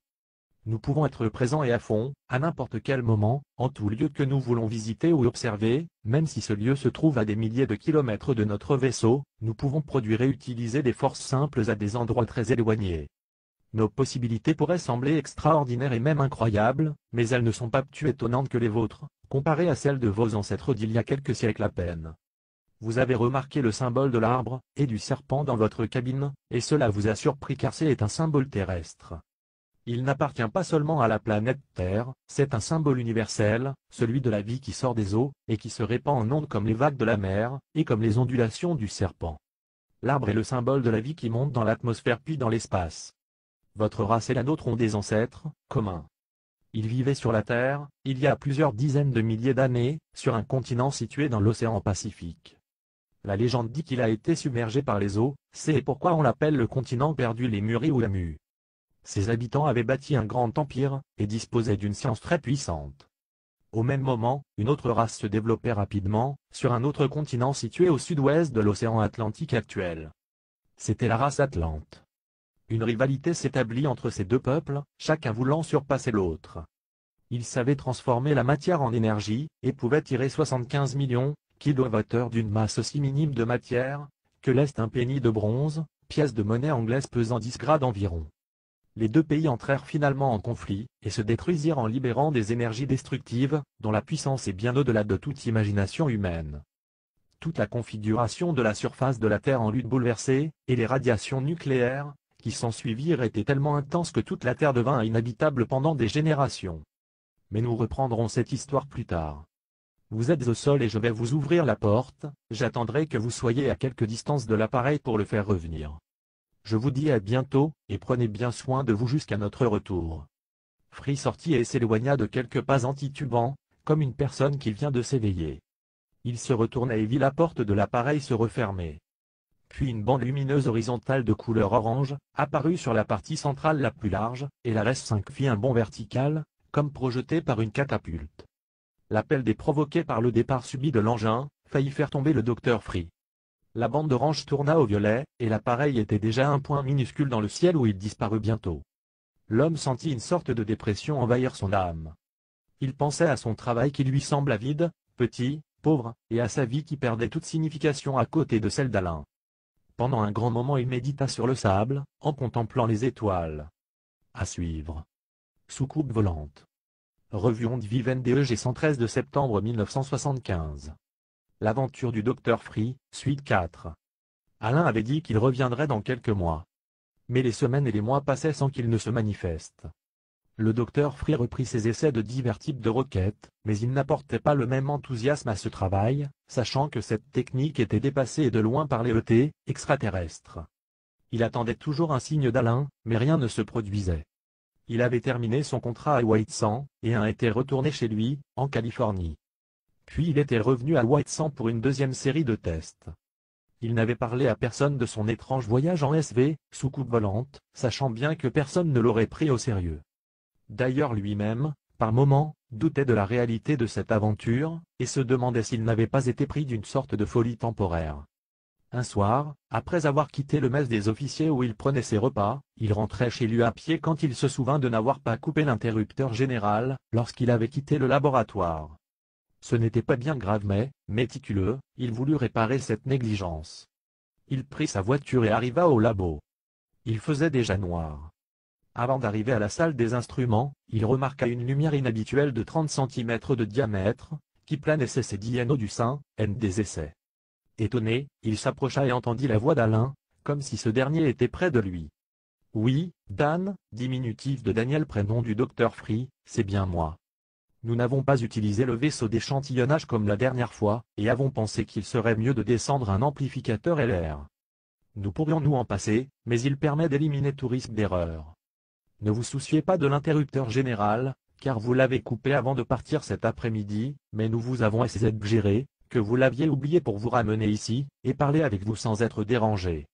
Nous pouvons être présents et à fond, à n'importe quel moment, en tout lieu que nous voulons visiter ou observer, même si ce lieu se trouve à des milliers de kilomètres de notre vaisseau, nous pouvons produire et utiliser des forces simples à des endroits très éloignés. Nos possibilités pourraient sembler extraordinaires et même incroyables, mais elles ne sont pas plus étonnantes que les vôtres, comparées à celles de vos ancêtres d'il y a quelques siècles à peine. Vous avez remarqué le symbole de l'arbre et du serpent dans votre cabine, et cela vous a surpris car c'est un symbole terrestre. Il n'appartient pas seulement à la planète Terre, c'est un symbole universel, celui de la vie qui sort des eaux, et qui se répand en ondes comme les vagues de la mer, et comme les ondulations du serpent. L'arbre est le symbole de la vie qui monte dans l'atmosphère puis dans l'espace. Votre race et la nôtre ont des ancêtres communs. Ils vivaient sur la Terre, il y a plusieurs dizaines de milliers d'années, sur un continent situé dans l'océan Pacifique. La légende dit qu'il a été submergé par les eaux, c'est pourquoi on l'appelle le continent perdu Lémurie ou Lamu. Ses habitants avaient bâti un grand empire, et disposaient d'une science très puissante. Au même moment, une autre race se développait rapidement, sur un autre continent situé au sud-ouest de l'océan Atlantique actuel. C'était la race Atlante. Une rivalité s'établit entre ces deux peuples, chacun voulant surpasser l'autre. Ils savaient transformer la matière en énergie, et pouvaient tirer 75 millions kWh d'une masse aussi minime de matière, que l'est un penny de bronze, pièce de monnaie anglaise pesant 10 grades environ. Les deux pays entrèrent finalement en conflit, et se détruisirent en libérant des énergies destructives, dont la puissance est bien au-delà de toute imagination humaine. Toute la configuration de la surface de la Terre en lutte bouleversée, et les radiations nucléaires, qui s'ensuivirent étaient tellement intenses que toute la Terre devint inhabitable pendant des générations. Mais nous reprendrons cette histoire plus tard. Vous êtes au sol et je vais vous ouvrir la porte, j'attendrai que vous soyez à quelque distance de l'appareil pour le faire revenir. Je vous dis à bientôt, et prenez bien soin de vous jusqu'à notre retour. Free sortit et s'éloigna de quelques pas en titubant, comme une personne qui vient de s'éveiller. Il se retourna et vit la porte de l'appareil se refermer. Puis une bande lumineuse horizontale de couleur orange, apparut sur la partie centrale la plus large, et la RS-5 fit un bond vertical, comme projeté par une catapulte. L'appel des provoqué par le départ subit de l'engin, faillit faire tomber le docteur Free. La bande orange tourna au violet, et l'appareil était déjà un point minuscule dans le ciel où il disparut bientôt. L'homme sentit une sorte de dépression envahir son âme. Il pensait à son travail qui lui sembla vide, petit, pauvre, et à sa vie qui perdait toute signification à côté de celle d'Alain. Pendant un grand moment il médita sur le sable, en contemplant les étoiles. À suivre. Soucoupe volante. Revue Onde Vivente DEG 113 de septembre 1975. L'aventure du docteur Free, suite 4. Alain avait dit qu'il reviendrait dans quelques mois. Mais les semaines et les mois passaient sans qu'il ne se manifeste. Le docteur Free reprit ses essais de divers types de roquettes, mais il n'apportait pas le même enthousiasme à ce travail, sachant que cette technique était dépassée et de loin par les ET extraterrestres. Il attendait toujours un signe d'Alain, mais rien ne se produisait. Il avait terminé son contrat à White Sands, et était retourné chez lui, en Californie. Puis il était revenu à White Sands pour une deuxième série de tests. Il n'avait parlé à personne de son étrange voyage en SV, soucoupe volante, sachant bien que personne ne l'aurait pris au sérieux. D'ailleurs lui-même, par moments, doutait de la réalité de cette aventure, et se demandait s'il n'avait pas été pris d'une sorte de folie temporaire. Un soir, après avoir quitté le mess des officiers où il prenait ses repas, il rentrait chez lui à pied quand il se souvint de n'avoir pas coupé l'interrupteur général, lorsqu'il avait quitté le laboratoire. Ce n'était pas bien grave mais, méticuleux, il voulut réparer cette négligence. Il prit sa voiture et arriva au labo. Il faisait déjà noir. Avant d'arriver à la salle des instruments, il remarqua une lumière inhabituelle de 30 cm de diamètre, qui planait ses diano du sein, des essais. Étonné, il s'approcha et entendit la voix d'Alain, comme si ce dernier était près de lui. « Oui, Dan, diminutif de Daniel prénom du docteur Free, c'est bien moi. Nous n'avons pas utilisé le vaisseau d'échantillonnage comme la dernière fois, et avons pensé qu'il serait mieux de descendre un amplificateur LR. Nous pourrions nous en passer, mais il permet d'éliminer tout risque d'erreur. Ne vous souciez pas de l'interrupteur général, car vous l'avez coupé avant de partir cet après-midi, mais nous vous avons géré, que vous l'aviez oublié pour vous ramener ici, et parler avec vous sans être dérangé. »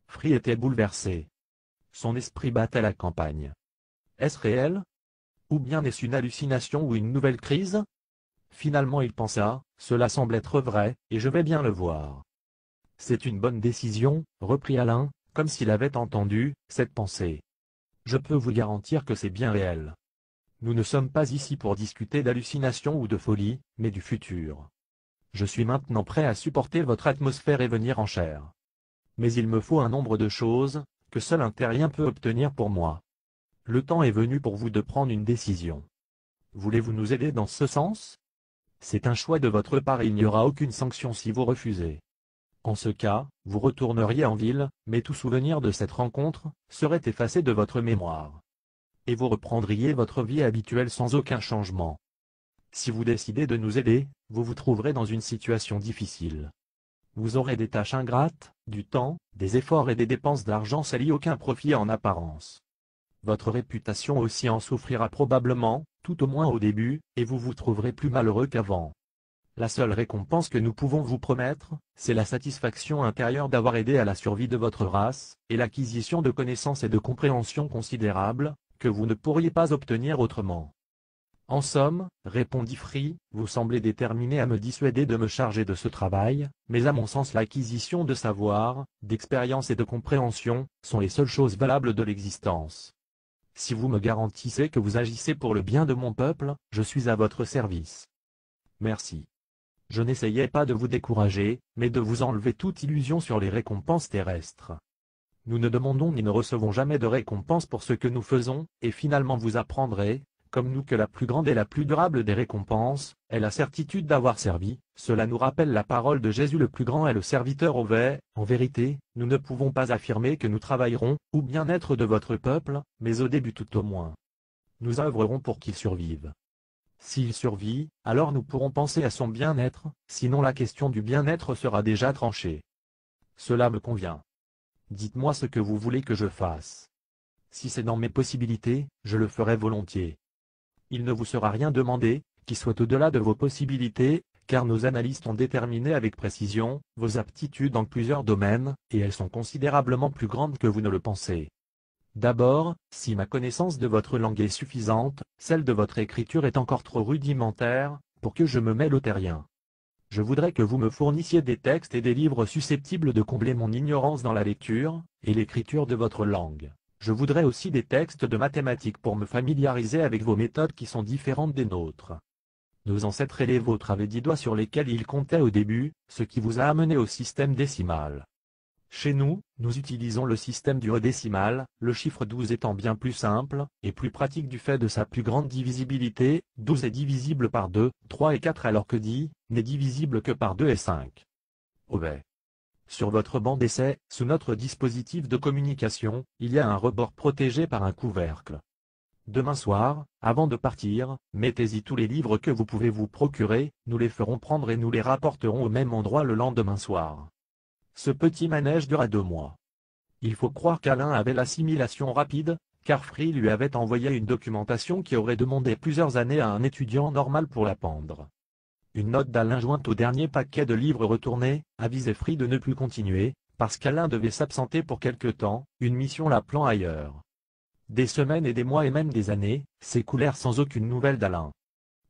Free était bouleversé. Son esprit battait la campagne. Est-ce réel? Ou bien est-ce une hallucination ou une nouvelle crise? Finalement il pensa, cela semble être vrai, et je vais bien le voir. C'est une bonne décision, reprit Alain, comme s'il avait entendu cette pensée. Je peux vous garantir que c'est bien réel. Nous ne sommes pas ici pour discuter d'hallucination ou de folie, mais du futur. Je suis maintenant prêt à supporter votre atmosphère et venir en chair. Mais il me faut un nombre de choses, que seul un terrien peut obtenir pour moi. Le temps est venu pour vous de prendre une décision. Voulez-vous nous aider dans ce sens? C'est un choix de votre part et il n'y aura aucune sanction si vous refusez. En ce cas, vous retourneriez en ville, mais tout souvenir de cette rencontre serait effacé de votre mémoire. et vous reprendriez votre vie habituelle sans aucun changement. Si vous décidez de nous aider, vous vous trouverez dans une situation difficile. Vous aurez des tâches ingrates, du temps, des efforts et des dépenses d'argent sans aucun profit en apparence. Votre réputation aussi en souffrira probablement, tout au moins au début, et vous vous trouverez plus malheureux qu'avant. La seule récompense que nous pouvons vous promettre, c'est la satisfaction intérieure d'avoir aidé à la survie de votre race, et l'acquisition de connaissances et de compréhension considérables, que vous ne pourriez pas obtenir autrement. En somme, répondit Free, vous semblez déterminé à me dissuader de me charger de ce travail, mais à mon sens l'acquisition de savoir, d'expérience et de compréhension, sont les seules choses valables de l'existence. Si vous me garantissez que vous agissez pour le bien de mon peuple, je suis à votre service. Merci. Je n'essayais pas de vous décourager, mais de vous enlever toute illusion sur les récompenses terrestres. Nous ne demandons ni ne recevons jamais de récompense pour ce que nous faisons, et finalement vous apprendrez, comme nous, que la plus grande et la plus durable des récompenses est la certitude d'avoir servi. Cela nous rappelle la parole de Jésus: le plus grand est le serviteur mauvais. En vérité, nous ne pouvons pas affirmer que nous travaillerons au bien-être de votre peuple, mais au début tout au moins. Nous œuvrerons pour qu'il survive. S'il survit, alors nous pourrons penser à son bien-être, sinon la question du bien-être sera déjà tranchée. Cela me convient. Dites-moi ce que vous voulez que je fasse. Si c'est dans mes possibilités, je le ferai volontiers. Il ne vous sera rien demandé, qui soit au-delà de vos possibilités, car nos analystes ont déterminé avec précision vos aptitudes dans plusieurs domaines, et elles sont considérablement plus grandes que vous ne le pensez. D'abord, si ma connaissance de votre langue est suffisante, celle de votre écriture est encore trop rudimentaire, pour que je me mêle au terrien. Je voudrais que vous me fournissiez des textes et des livres susceptibles de combler mon ignorance dans la lecture et l'écriture de votre langue. Je voudrais aussi des textes de mathématiques pour me familiariser avec vos méthodes qui sont différentes des nôtres. Nos ancêtres et les vôtres avaient 10 doigts sur lesquels ils comptaient au début, ce qui vous a amené au système décimal. Chez nous, nous utilisons le système du décimal, le chiffre 12 étant bien plus simple et plus pratique du fait de sa plus grande divisibilité. 12 est divisible par 2, 3 et 4, alors que 10 n'est divisible que par 2 et 5. Sur votre banc d'essai, sous notre dispositif de communication, il y a un rebord protégé par un couvercle. Demain soir, avant de partir, mettez-y tous les livres que vous pouvez vous procurer, nous les ferons prendre et nous les rapporterons au même endroit le lendemain soir. Ce petit manège dura 2 mois. Il faut croire qu'Alain avait l'assimilation rapide, car Free lui avait envoyé une documentation qui aurait demandé plusieurs années à un étudiant normal pour l'apprendre. Une note d'Alain jointe au dernier paquet de livres retournés avisait Free de ne plus continuer, parce qu'Alain devait s'absenter pour quelque temps, une mission l'appelant ailleurs. Des semaines et des mois et même des années s'écoulèrent sans aucune nouvelle d'Alain.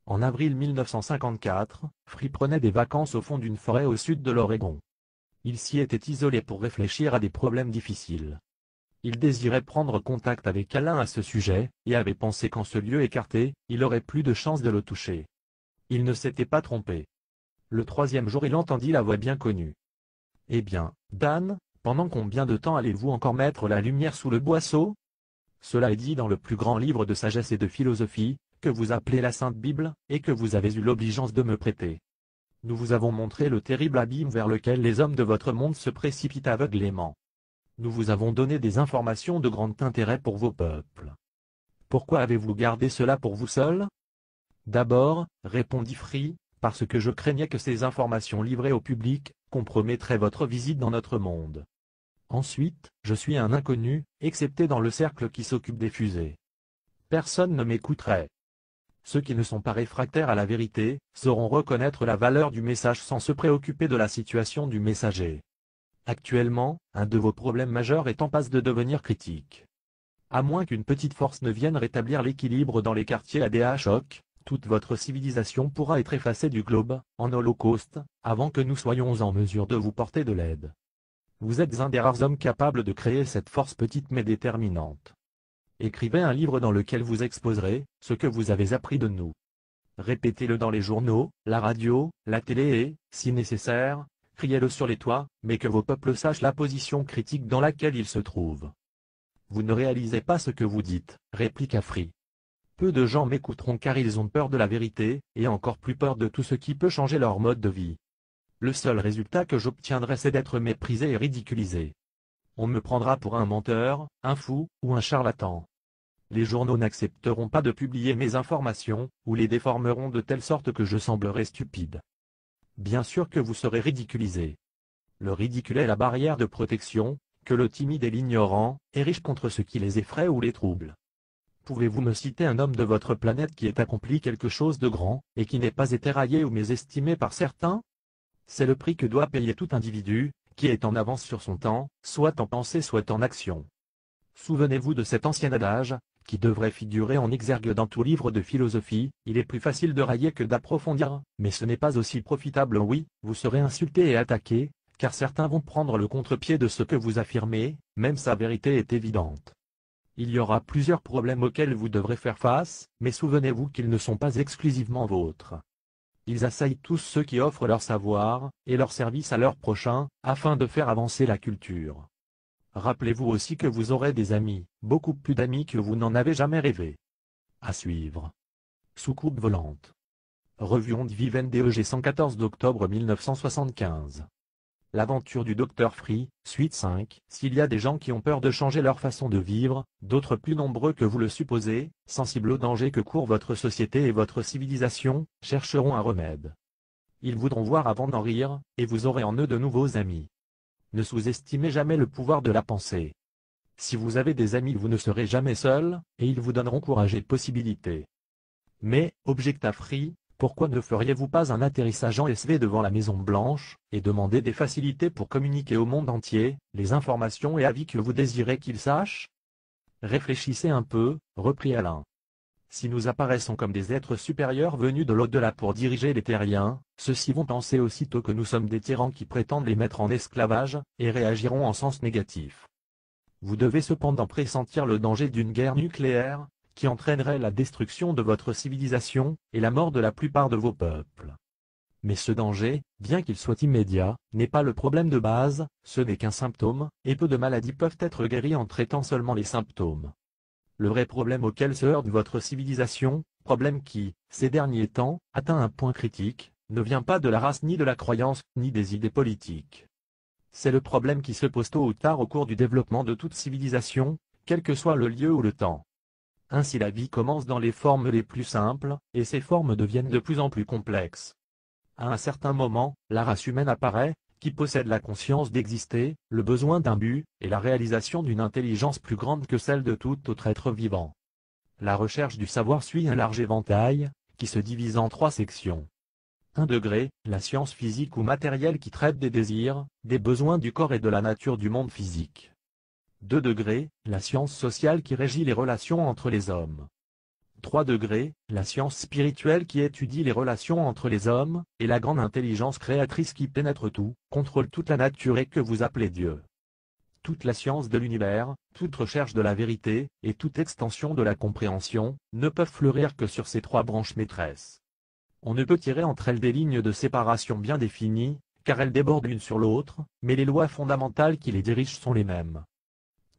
En avril 1954, Free prenait des vacances au fond d'une forêt au sud de l'Oregon. Il s'y était isolé pour réfléchir à des problèmes difficiles. Il désirait prendre contact avec Alain à ce sujet, et avait pensé qu'en ce lieu écarté, il aurait plus de chances de le toucher. Il ne s'était pas trompé. Le 3e jour il entendit la voix bien connue. « Eh bien, Dan, pendant combien de temps allez-vous encore mettre la lumière sous le boisseau ? Cela est dit dans le plus grand livre de sagesse et de philosophie, que vous appelez la Sainte Bible, et que vous avez eu l'obligeance de me prêter. Nous vous avons montré le terrible abîme vers lequel les hommes de votre monde se précipitent aveuglément. Nous vous avons donné des informations de grand intérêt pour vos peuples. Pourquoi avez-vous gardé cela pour vous seul ? D'abord, répondit Free, parce que je craignais que ces informations livrées au public compromettraient votre visite dans notre monde. Ensuite, je suis un inconnu, excepté dans le cercle qui s'occupe des fusées. Personne ne m'écouterait. Ceux qui ne sont pas réfractaires à la vérité sauront reconnaître la valeur du message sans se préoccuper de la situation du messager. Actuellement, un de vos problèmes majeurs est en passe de devenir critique. À moins qu'une petite force ne vienne rétablir l'équilibre dans les quartiers à choc, toute votre civilisation pourra être effacée du globe, en holocauste, avant que nous soyons en mesure de vous porter de l'aide. Vous êtes un des rares hommes capables de créer cette force petite mais déterminante. Écrivez un livre dans lequel vous exposerez ce que vous avez appris de nous. Répétez-le dans les journaux, la radio, la télé et, si nécessaire, criez-le sur les toits, mais que vos peuples sachent la position critique dans laquelle ils se trouvent. Vous ne réalisez pas ce que vous dites, répliqua Free. Peu de gens m'écouteront car ils ont peur de la vérité, et encore plus peur de tout ce qui peut changer leur mode de vie. Le seul résultat que j'obtiendrai c'est d'être méprisé et ridiculisé. On me prendra pour un menteur, un fou, ou un charlatan. les journaux n'accepteront pas de publier mes informations, ou les déformeront de telle sorte que je semblerai stupide. Bien sûr que vous serez ridiculisé. Le ridicule est la barrière de protection, que le timide et l'ignorant érigent contre ce qui les effraie ou les trouble. Pouvez-vous me citer un homme de votre planète qui ait accompli quelque chose de grand, et qui n'ait pas été raillé ou mésestimé par certains? C'est le prix que doit payer tout individu, qui est en avance sur son temps, soit en pensée soit en action. Souvenez-vous de cet ancien adage, qui devrait figurer en exergue dans tout livre de philosophie: il est plus facile de railler que d'approfondir, mais ce n'est pas aussi profitable. Oui, vous serez insulté et attaqué, car certains vont prendre le contre-pied de ce que vous affirmez, même sa vérité est évidente. Il y aura plusieurs problèmes auxquels vous devrez faire face, mais souvenez-vous qu'ils ne sont pas exclusivement vôtres. Ils assaillent tous ceux qui offrent leur savoir et leur service à leur prochain, afin de faire avancer la culture. Rappelez-vous aussi que vous aurez des amis, beaucoup plus d'amis que vous n'en avez jamais rêvé. À suivre. Soucoupe volante. Revue Onde Vivente DEG 114 d'octobre 1975. L'aventure du Dr Free, suite 5. S'il y a des gens qui ont peur de changer leur façon de vivre, d'autres plus nombreux que vous le supposez, sensibles au danger que court votre société et votre civilisation, chercheront un remède. Ils voudront voir avant d'en rire, et vous aurez en eux de nouveaux amis. Ne sous-estimez jamais le pouvoir de la pensée. Si vous avez des amis, vous ne serez jamais seul, et ils vous donneront courage et possibilités. Mais, objecta Free, pourquoi ne feriez-vous pas un atterrissage en SV devant la Maison Blanche, et demander des facilités pour communiquer au monde entier les informations et avis que vous désirez qu'ils sachent? Réfléchissez un peu, reprit Alain. Si nous apparaissons comme des êtres supérieurs venus de l'au-delà pour diriger les terriens, ceux-ci vont penser aussitôt que nous sommes des tyrans qui prétendent les mettre en esclavage, et réagiront en sens négatif. Vous devez cependant pressentir le danger d'une guerre nucléaire, qui entraînerait la destruction de votre civilisation, et la mort de la plupart de vos peuples. Mais ce danger, bien qu'il soit immédiat, n'est pas le problème de base, ce n'est qu'un symptôme, et peu de maladies peuvent être guéries en traitant seulement les symptômes. Le vrai problème auquel se heurte votre civilisation, problème qui, ces derniers temps, atteint un point critique, ne vient pas de la race ni de la croyance, ni des idées politiques. C'est le problème qui se pose tôt ou tard au cours du développement de toute civilisation, quel que soit le lieu ou le temps. Ainsi la vie commence dans les formes les plus simples, et ces formes deviennent de plus en plus complexes. À un certain moment, la race humaine apparaît, qui possède la conscience d'exister, le besoin d'un but, et la réalisation d'une intelligence plus grande que celle de tout autre être vivant. La recherche du savoir suit un large éventail, qui se divise en 3 sections. 1 degré, la science physique ou matérielle qui traite des désirs, des besoins du corps et de la nature du monde physique. 2 degrés, la science sociale qui régit les relations entre les hommes. 3 degrés, la science spirituelle qui étudie les relations entre les hommes, et la grande intelligence créatrice qui pénètre tout, contrôle toute la nature et que vous appelez Dieu. Toute la science de l'univers, toute recherche de la vérité, et toute extension de la compréhension, ne peuvent fleurir que sur ces 3 branches maîtresses. On ne peut tirer entre elles des lignes de séparation bien définies, car elles débordent l'une sur l'autre, mais les lois fondamentales qui les dirigent sont les mêmes.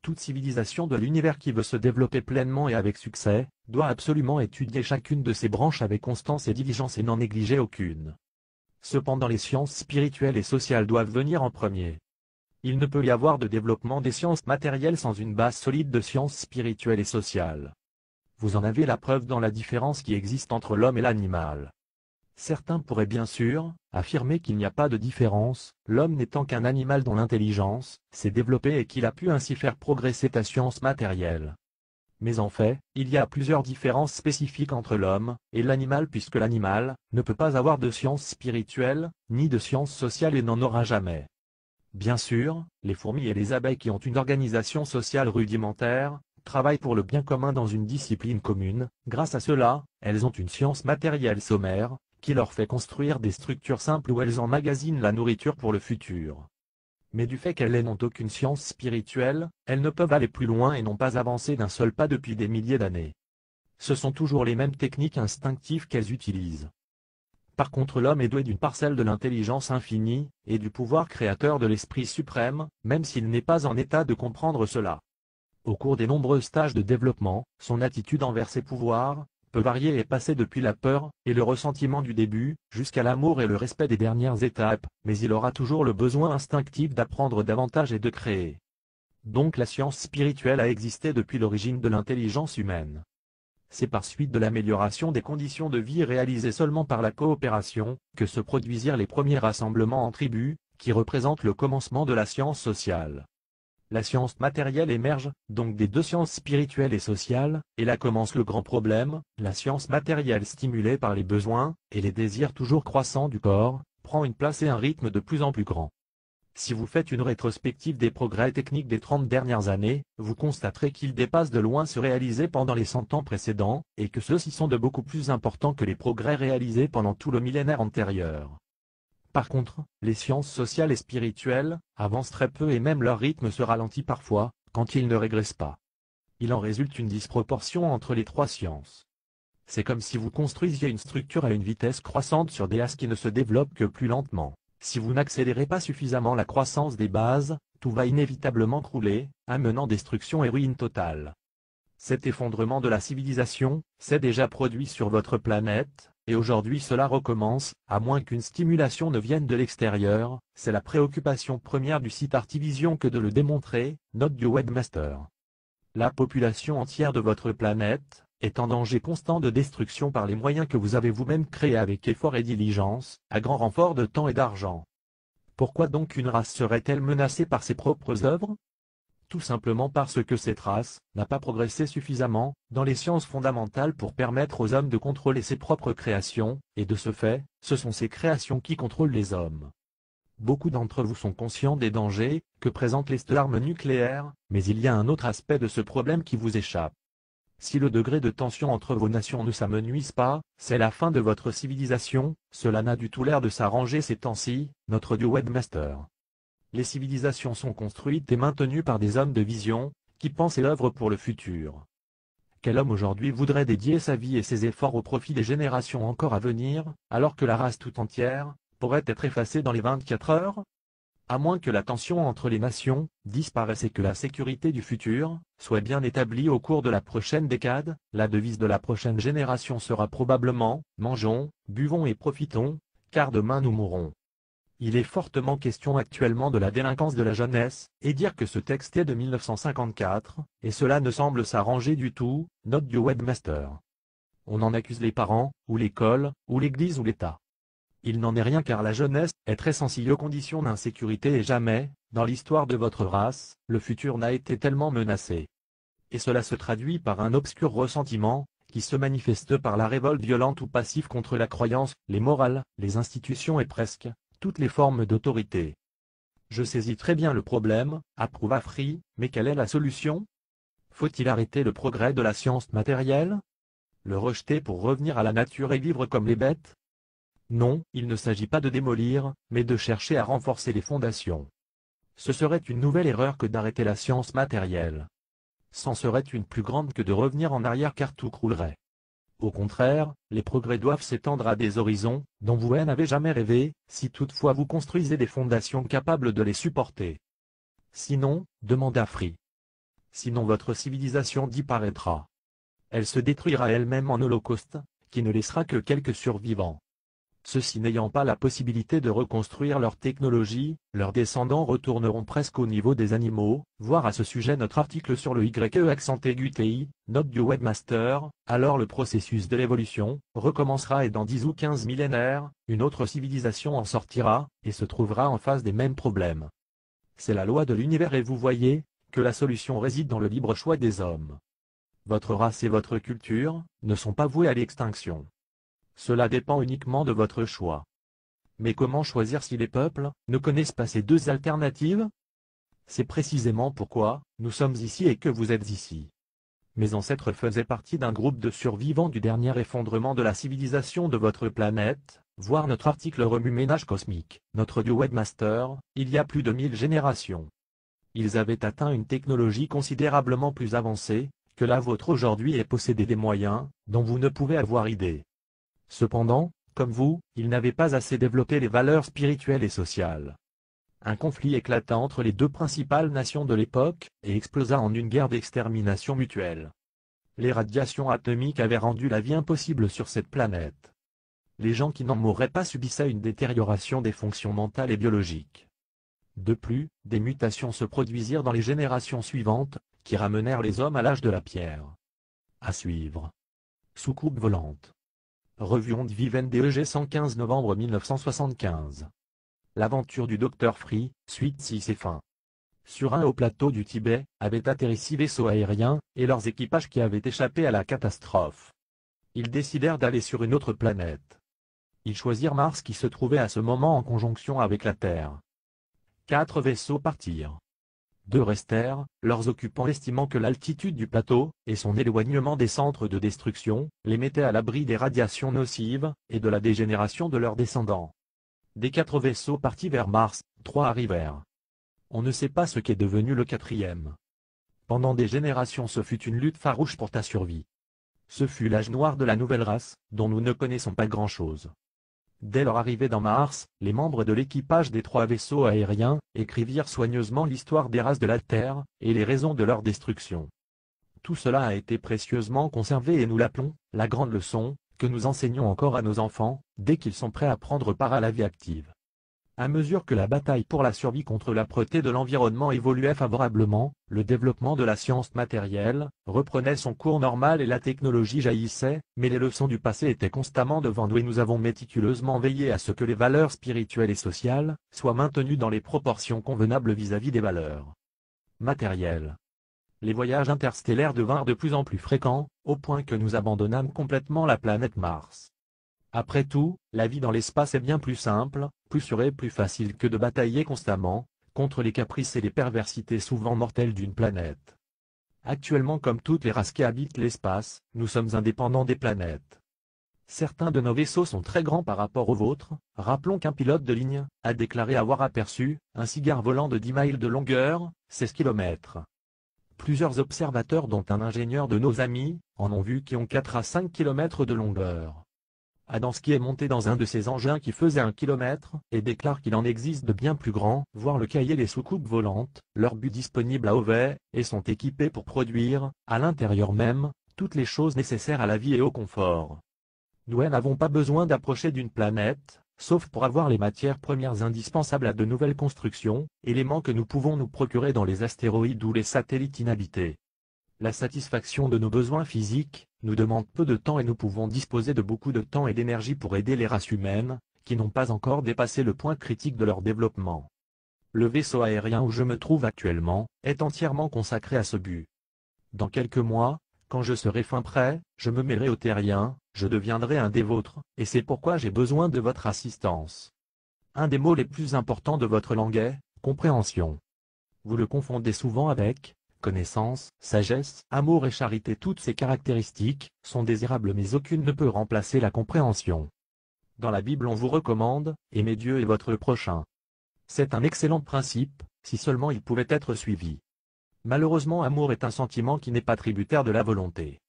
Toute civilisation de l'univers qui veut se développer pleinement et avec succès, doit absolument étudier chacune de ces branches avec constance et diligence et n'en négliger aucune. Cependant les sciences spirituelles et sociales doivent venir en premier. Il ne peut y avoir de développement des sciences matérielles sans une base solide de sciences spirituelles et sociales. Vous en avez la preuve dans la différence qui existe entre l'homme et l'animal. Certains pourraient bien sûr affirmer qu'il n'y a pas de différence, l'homme n'étant qu'un animal dont l'intelligence s'est développée et qu'il a pu ainsi faire progresser ta science matérielle. Mais en fait, il y a plusieurs différences spécifiques entre l'homme et l'animal puisque l'animal ne peut pas avoir de science spirituelle, ni de science sociale et n'en aura jamais. Bien sûr, les fourmis et les abeilles qui ont une organisation sociale rudimentaire, travaillent pour le bien commun dans une discipline commune, grâce à cela, elles ont une science matérielle sommaire, qui leur fait construire des structures simples où elles emmagasinent la nourriture pour le futur. Mais du fait qu'elles n'ont aucune science spirituelle, elles ne peuvent aller plus loin et n'ont pas avancé d'un seul pas depuis des milliers d'années. Ce sont toujours les mêmes techniques instinctives qu'elles utilisent. Par contre l'homme est doué d'une parcelle de l'intelligence infinie, et du pouvoir créateur de l'esprit suprême, même s'il n'est pas en état de comprendre cela. Au cours des nombreux stages de développement, son attitude envers ses pouvoirs peut varier et passer depuis la peur et le ressentiment du début, jusqu'à l'amour et le respect des dernières étapes, mais il aura toujours le besoin instinctif d'apprendre davantage et de créer. Donc la science spirituelle a existé depuis l'origine de l'intelligence humaine. C'est par suite de l'amélioration des conditions de vie réalisées seulement par la coopération, que se produisirent les premiers rassemblements en tribus, qui représentent le commencement de la science sociale. La science matérielle émerge, donc des deux sciences spirituelles et sociales, et là commence le grand problème, la science matérielle stimulée par les besoins, et les désirs toujours croissants du corps, prend une place et un rythme de plus en plus grand. Si vous faites une rétrospective des progrès techniques des 30 dernières années, vous constaterez qu'ils dépassent de loin ceux réalisés pendant les 100 ans précédents, et que ceux-ci sont de beaucoup plus importants que les progrès réalisés pendant tout le millénaire antérieur. Par contre, les sciences sociales et spirituelles avancent très peu et même leur rythme se ralentit parfois, quand ils ne régressent pas. Il en résulte une disproportion entre les trois sciences. C'est comme si vous construisiez une structure à une vitesse croissante sur des as qui ne se développent que plus lentement. Si vous n'accélérez pas suffisamment la croissance des bases, tout va inévitablement crouler, amenant destruction et ruine totale. Cet effondrement de la civilisation s'est déjà produit sur votre planète, et aujourd'hui cela recommence, à moins qu'une stimulation ne vienne de l'extérieur. C'est la préoccupation première du site Artivision que de le démontrer, note du webmaster. La population entière de votre planète est en danger constant de destruction par les moyens que vous avez vous-même créés avec effort et diligence, à grand renfort de temps et d'argent. Pourquoi donc une race serait-elle menacée par ses propres œuvres ? Tout simplement parce que cette race n'a pas progressé suffisamment dans les sciences fondamentales pour permettre aux hommes de contrôler ses propres créations, et de ce fait, ce sont ces créations qui contrôlent les hommes. Beaucoup d'entre vous sont conscients des dangers que présentent les armes nucléaires, mais il y a un autre aspect de ce problème qui vous échappe. Si le degré de tension entre vos nations ne s'amenuise pas, c'est la fin de votre civilisation. Cela n'a du tout l'air de s'arranger ces temps-ci, notre dieu webmaster. Les civilisations sont construites et maintenues par des hommes de vision, qui pensent et œuvrent pour le futur. Quel homme aujourd'hui voudrait dédier sa vie et ses efforts au profit des générations encore à venir, alors que la race tout entière pourrait être effacée dans les 24 heures ? À moins que la tension entre les nations disparaisse et que la sécurité du futur soit bien établie au cours de la prochaine décade, la devise de la prochaine génération sera probablement « Mangeons, buvons et profitons, car demain nous mourrons ». Il est fortement question actuellement de la délinquance de la jeunesse, et dire que ce texte est de 1954, et cela ne semble s'arranger du tout, note du webmaster. On en accuse les parents, ou l'école, ou l'Église ou l'État. Il n'en est rien car la jeunesse est très sensible aux conditions d'insécurité et jamais, dans l'histoire de votre race, le futur n'a été tellement menacé. Et cela se traduit par un obscur ressentiment, qui se manifeste par la révolte violente ou passive contre la croyance, les morales, les institutions et presque toutes les formes d'autorité. Je saisis très bien le problème, approuva Free, mais quelle est la solution ? Faut-il arrêter le progrès de la science matérielle ? Le rejeter pour revenir à la nature et vivre comme les bêtes ? Non, il ne s'agit pas de démolir, mais de chercher à renforcer les fondations. Ce serait une nouvelle erreur que d'arrêter la science matérielle. C'en serait une plus grande que de revenir en arrière car tout croulerait. Au contraire, les progrès doivent s'étendre à des horizons dont vous n'avez jamais rêvé, si toutefois vous construisez des fondations capables de les supporter. Sinon, demanda Free. Sinon votre civilisation disparaîtra. Elle se détruira elle-même en holocauste, qui ne laissera que quelques survivants. Ceux-ci n'ayant pas la possibilité de reconstruire leur technologie, leurs descendants retourneront presque au niveau des animaux. Voir à ce sujet notre article sur le YE note du webmaster. Alors le processus de l'évolution recommencera et dans 10 ou 15 millénaires, une autre civilisation en sortira, et se trouvera en face des mêmes problèmes. C'est la loi de l'univers et vous voyez que la solution réside dans le libre choix des hommes. Votre race et votre culture ne sont pas vouées à l'extinction. Cela dépend uniquement de votre choix. Mais comment choisir si les peuples ne connaissent pas ces deux alternatives? C'est précisément pourquoi nous sommes ici et que vous êtes ici. Mes ancêtres faisaient partie d'un groupe de survivants du dernier effondrement de la civilisation de votre planète. Voir notre article Remue-ménage cosmique, notre dieu webmaster, il y a plus de 1000 générations. Ils avaient atteint une technologie considérablement plus avancée que la vôtre aujourd'hui et possédaient des moyens dont vous ne pouvez avoir idée. Cependant, comme vous, ils n'avaient pas assez développé les valeurs spirituelles et sociales. Un conflit éclata entre les deux principales nations de l'époque et explosa en une guerre d'extermination mutuelle. Les radiations atomiques avaient rendu la vie impossible sur cette planète. Les gens qui n'en mourraient pas subissaient une détérioration des fonctions mentales et biologiques. De plus, des mutations se produisirent dans les générations suivantes, qui ramenèrent les hommes à l'âge de la pierre. À suivre. Soucoupe volante. Revue Onde Vivente DEG 115 novembre 1975. L'aventure du Dr Free, suite 6 et fin. Sur un haut plateau du Tibet, avaient atterri 6 vaisseaux aériens, et leurs équipages qui avaient échappé à la catastrophe. Ils décidèrent d'aller sur une autre planète. Ils choisirent Mars qui se trouvait à ce moment en conjonction avec la Terre. 4 vaisseaux partirent. 2 restèrent, leurs occupants estimant que l'altitude du plateau, et son éloignement des centres de destruction, les mettaient à l'abri des radiations nocives, et de la dégénération de leurs descendants. Des 4 vaisseaux partis vers Mars, 3 arrivèrent. On ne sait pas ce qu'est devenu le 4e. Pendant des générations ce fut une lutte farouche pour ta survie. Ce fut l'âge noir de la nouvelle race, dont nous ne connaissons pas grand-chose. Dès leur arrivée dans Mars, les membres de l'équipage des 3 vaisseaux aériens écrivirent soigneusement l'histoire des races de la Terre, et les raisons de leur destruction. Tout cela a été précieusement conservé et nous l'appelons « la grande leçon », que nous enseignons encore à nos enfants, dès qu'ils sont prêts à prendre part à la vie active. À mesure que la bataille pour la survie contre l'âpreté de l'environnement évoluait favorablement, le développement de la science matérielle reprenait son cours normal et la technologie jaillissait, mais les leçons du passé étaient constamment devant nous et nous avons méticuleusement veillé à ce que les valeurs spirituelles et sociales soient maintenues dans les proportions convenables vis-à-vis des valeurs matérielles. Les voyages interstellaires devinrent de plus en plus fréquents, au point que nous abandonnâmes complètement la planète Mars. Après tout, la vie dans l'espace est bien plus simple, plus sûre et plus facile que de batailler constamment contre les caprices et les perversités souvent mortelles d'une planète. Actuellement, comme toutes les races qui habitent l'espace, nous sommes indépendants des planètes. Certains de nos vaisseaux sont très grands par rapport aux vôtres. Rappelons qu'un pilote de ligne a déclaré avoir aperçu un cigare volant de 10 miles de longueur, 16 km. Plusieurs observateurs dont un ingénieur de nos amis en ont vu qui ont 4 à 5 km de longueur. Adamski est monté dans un de ces engins qui faisait 1 km, et déclare qu'il en existe de bien plus grands, voire le cahier les soucoupes volantes, leur but disponible à Beauvais, et sont équipés pour produire, à l'intérieur même, toutes les choses nécessaires à la vie et au confort. Nous n'avons pas besoin d'approcher d'une planète, sauf pour avoir les matières premières indispensables à de nouvelles constructions, éléments que nous pouvons nous procurer dans les astéroïdes ou les satellites inhabités. La satisfaction de nos besoins physiques nous demande peu de temps et nous pouvons disposer de beaucoup de temps et d'énergie pour aider les races humaines, qui n'ont pas encore dépassé le point critique de leur développement. Le vaisseau aérien où je me trouve actuellement est entièrement consacré à ce but. Dans quelques mois, quand je serai fin prêt, je me mêlerai aux terriens, je deviendrai un des vôtres, et c'est pourquoi j'ai besoin de votre assistance. Un des mots les plus importants de votre langue est « compréhension ». Vous le confondez souvent avec connaissance, sagesse, amour et charité. Toutes ces caractéristiques sont désirables mais aucune ne peut remplacer la compréhension. Dans la Bible on vous recommande « Aimez Dieu et votre prochain ». C'est un excellent principe, si seulement il pouvait être suivi. Malheureusement amour est un sentiment qui n'est pas tributaire de la volonté.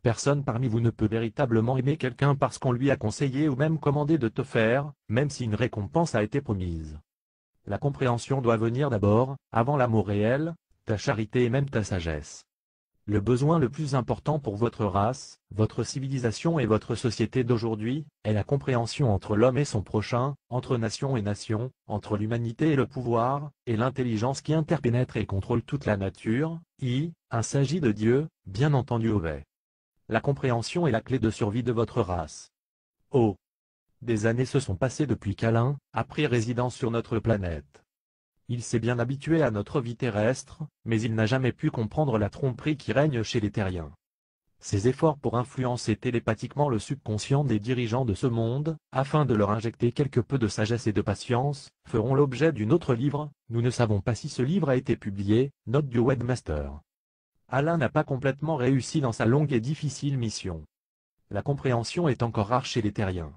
Personne parmi vous ne peut véritablement aimer quelqu'un parce qu'on lui a conseillé ou même commandé de te faire, même si une récompense a été promise. La compréhension doit venir d'abord, avant l'amour réel, ta charité et même ta sagesse. Le besoin le plus important pour votre race, votre civilisation et votre société d'aujourd'hui, est la compréhension entre l'homme et son prochain, entre nation et nation, entre l'humanité et le pouvoir, et l'intelligence qui interpénètre et contrôle toute la nature. Il s'agit de Dieu, bien entendu Beauvais. La compréhension est la clé de survie de votre race. Oh! Des années se sont passées depuis qu'Alain a pris résidence sur notre planète. Il s'est bien habitué à notre vie terrestre, mais il n'a jamais pu comprendre la tromperie qui règne chez les terriens. Ses efforts pour influencer télépathiquement le subconscient des dirigeants de ce monde, afin de leur injecter quelque peu de sagesse et de patience, feront l'objet d'un autre livre. Nous ne savons pas si ce livre a été publié, note du webmaster. Alain n'a pas complètement réussi dans sa longue et difficile mission. La compréhension est encore rare chez les terriens.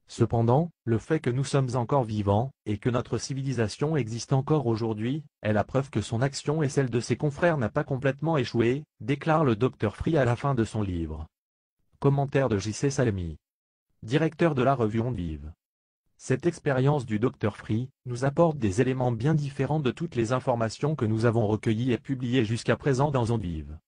Cependant, le fait que nous sommes encore vivants, et que notre civilisation existe encore aujourd'hui, est la preuve que son action et celle de ses confrères n'a pas complètement échoué, déclare le Dr Free à la fin de son livre. Commentaire de J.C. Salemi, directeur de la revue Onde Vive. Cette expérience du Dr Free nous apporte des éléments bien différents de toutes les informations que nous avons recueillies et publiées jusqu'à présent dans Onde Vive.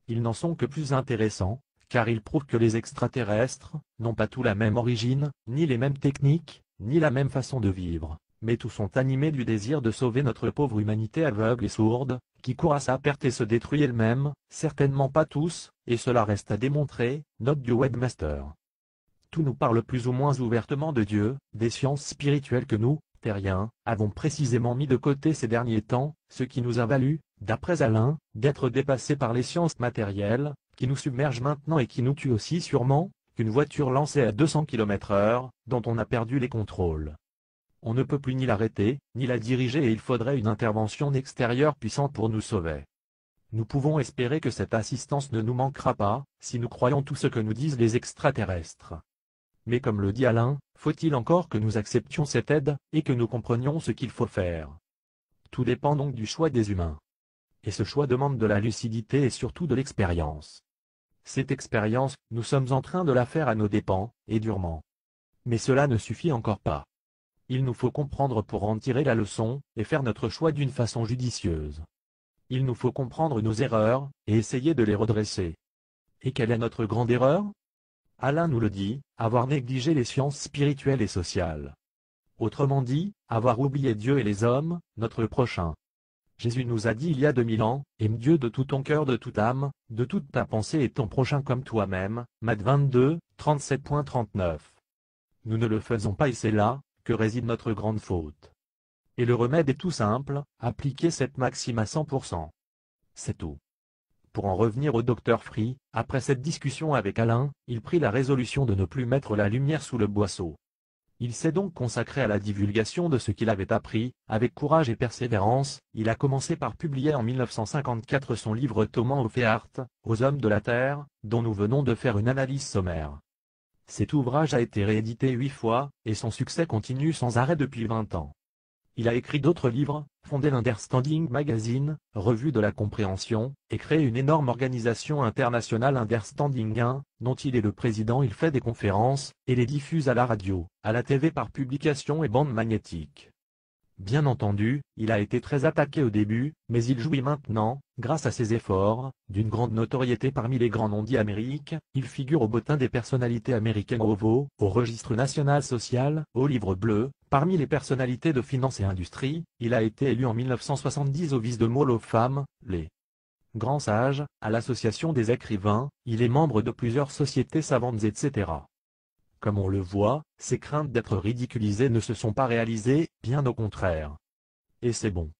Ils n'en sont que plus intéressants, car il prouve que les extraterrestres n'ont pas tous la même origine, ni les mêmes techniques, ni la même façon de vivre. mais tous sont animés du désir de sauver notre pauvre humanité aveugle et sourde, qui court à sa perte et se détruit elle-même, certainement pas tous, et cela reste à démontrer, note du webmaster. Tout nous parle plus ou moins ouvertement de Dieu, des sciences spirituelles que nous, terriens, avons précisément mis de côté ces derniers temps, ce qui nous a valu, d'après Alain, d'être dépassés par les sciences matérielles, qui nous submergent maintenant et qui nous tuent aussi sûrement, qu'une voiture lancée à 200 km/h, dont on a perdu les contrôles. On ne peut plus ni l'arrêter, ni la diriger et il faudrait une intervention extérieure puissante pour nous sauver. Nous pouvons espérer que cette assistance ne nous manquera pas, si nous croyons tout ce que nous disent les extraterrestres. Mais comme le dit Alain, faut-il encore que nous acceptions cette aide, et que nous comprenions ce qu'il faut faire. Tout dépend donc du choix des humains. Et ce choix demande de la lucidité et surtout de l'expérience. Cette expérience, nous sommes en train de la faire à nos dépens, et durement. Mais cela ne suffit encore pas. Il nous faut comprendre pour en tirer la leçon, et faire notre choix d'une façon judicieuse. Il nous faut comprendre nos erreurs, et essayer de les redresser. Et quelle est notre grande erreur? Alain nous le dit, avoir négligé les sciences spirituelles et sociales. Autrement dit, avoir oublié Dieu et les hommes, notre prochain. Jésus nous a dit il y a 2000 ans, aime Dieu de tout ton cœur, de toute âme, de toute ta pensée et ton prochain comme toi-même, Matthieu 22, 37.39. Nous ne le faisons pas et c'est là que réside notre grande faute. Et le remède est tout simple, appliquer cette maxime à 100%. C'est tout. Pour en revenir au Dr Free, après cette discussion avec Alain, il prit la résolution de ne plus mettre la lumière sous le boisseau. Il s'est donc consacré à la divulgation de ce qu'il avait appris, avec courage et persévérance. Il a commencé par publier en 1954 son livre Thomas of Earth, aux hommes de la Terre, dont nous venons de faire une analyse sommaire. Cet ouvrage a été réédité 8 fois, et son succès continue sans arrêt depuis 20 ans. Il a écrit d'autres livres, fondé l'Understanding Magazine, revue de la compréhension, et créé une énorme organisation internationale Understanding 1, dont il est le président. Il fait des conférences, et les diffuse à la radio, à la TV par publication et bande magnétique. Bien entendu, il a été très attaqué au début, mais il jouit maintenant, grâce à ses efforts, d'une grande notoriété parmi les grands noms d'Amérique. Il figure au bottin des personnalités américaines au registre national social, au livre bleu. Parmi les personnalités de finance et industrie, il a été élu en 1970 au Wisdom Hall of Fame, les grands sages, à l'association des écrivains. Il est membre de plusieurs sociétés savantes etc. Comme on le voit, ses craintes d'être ridiculisé ne se sont pas réalisées, bien au contraire. Et c'est bon.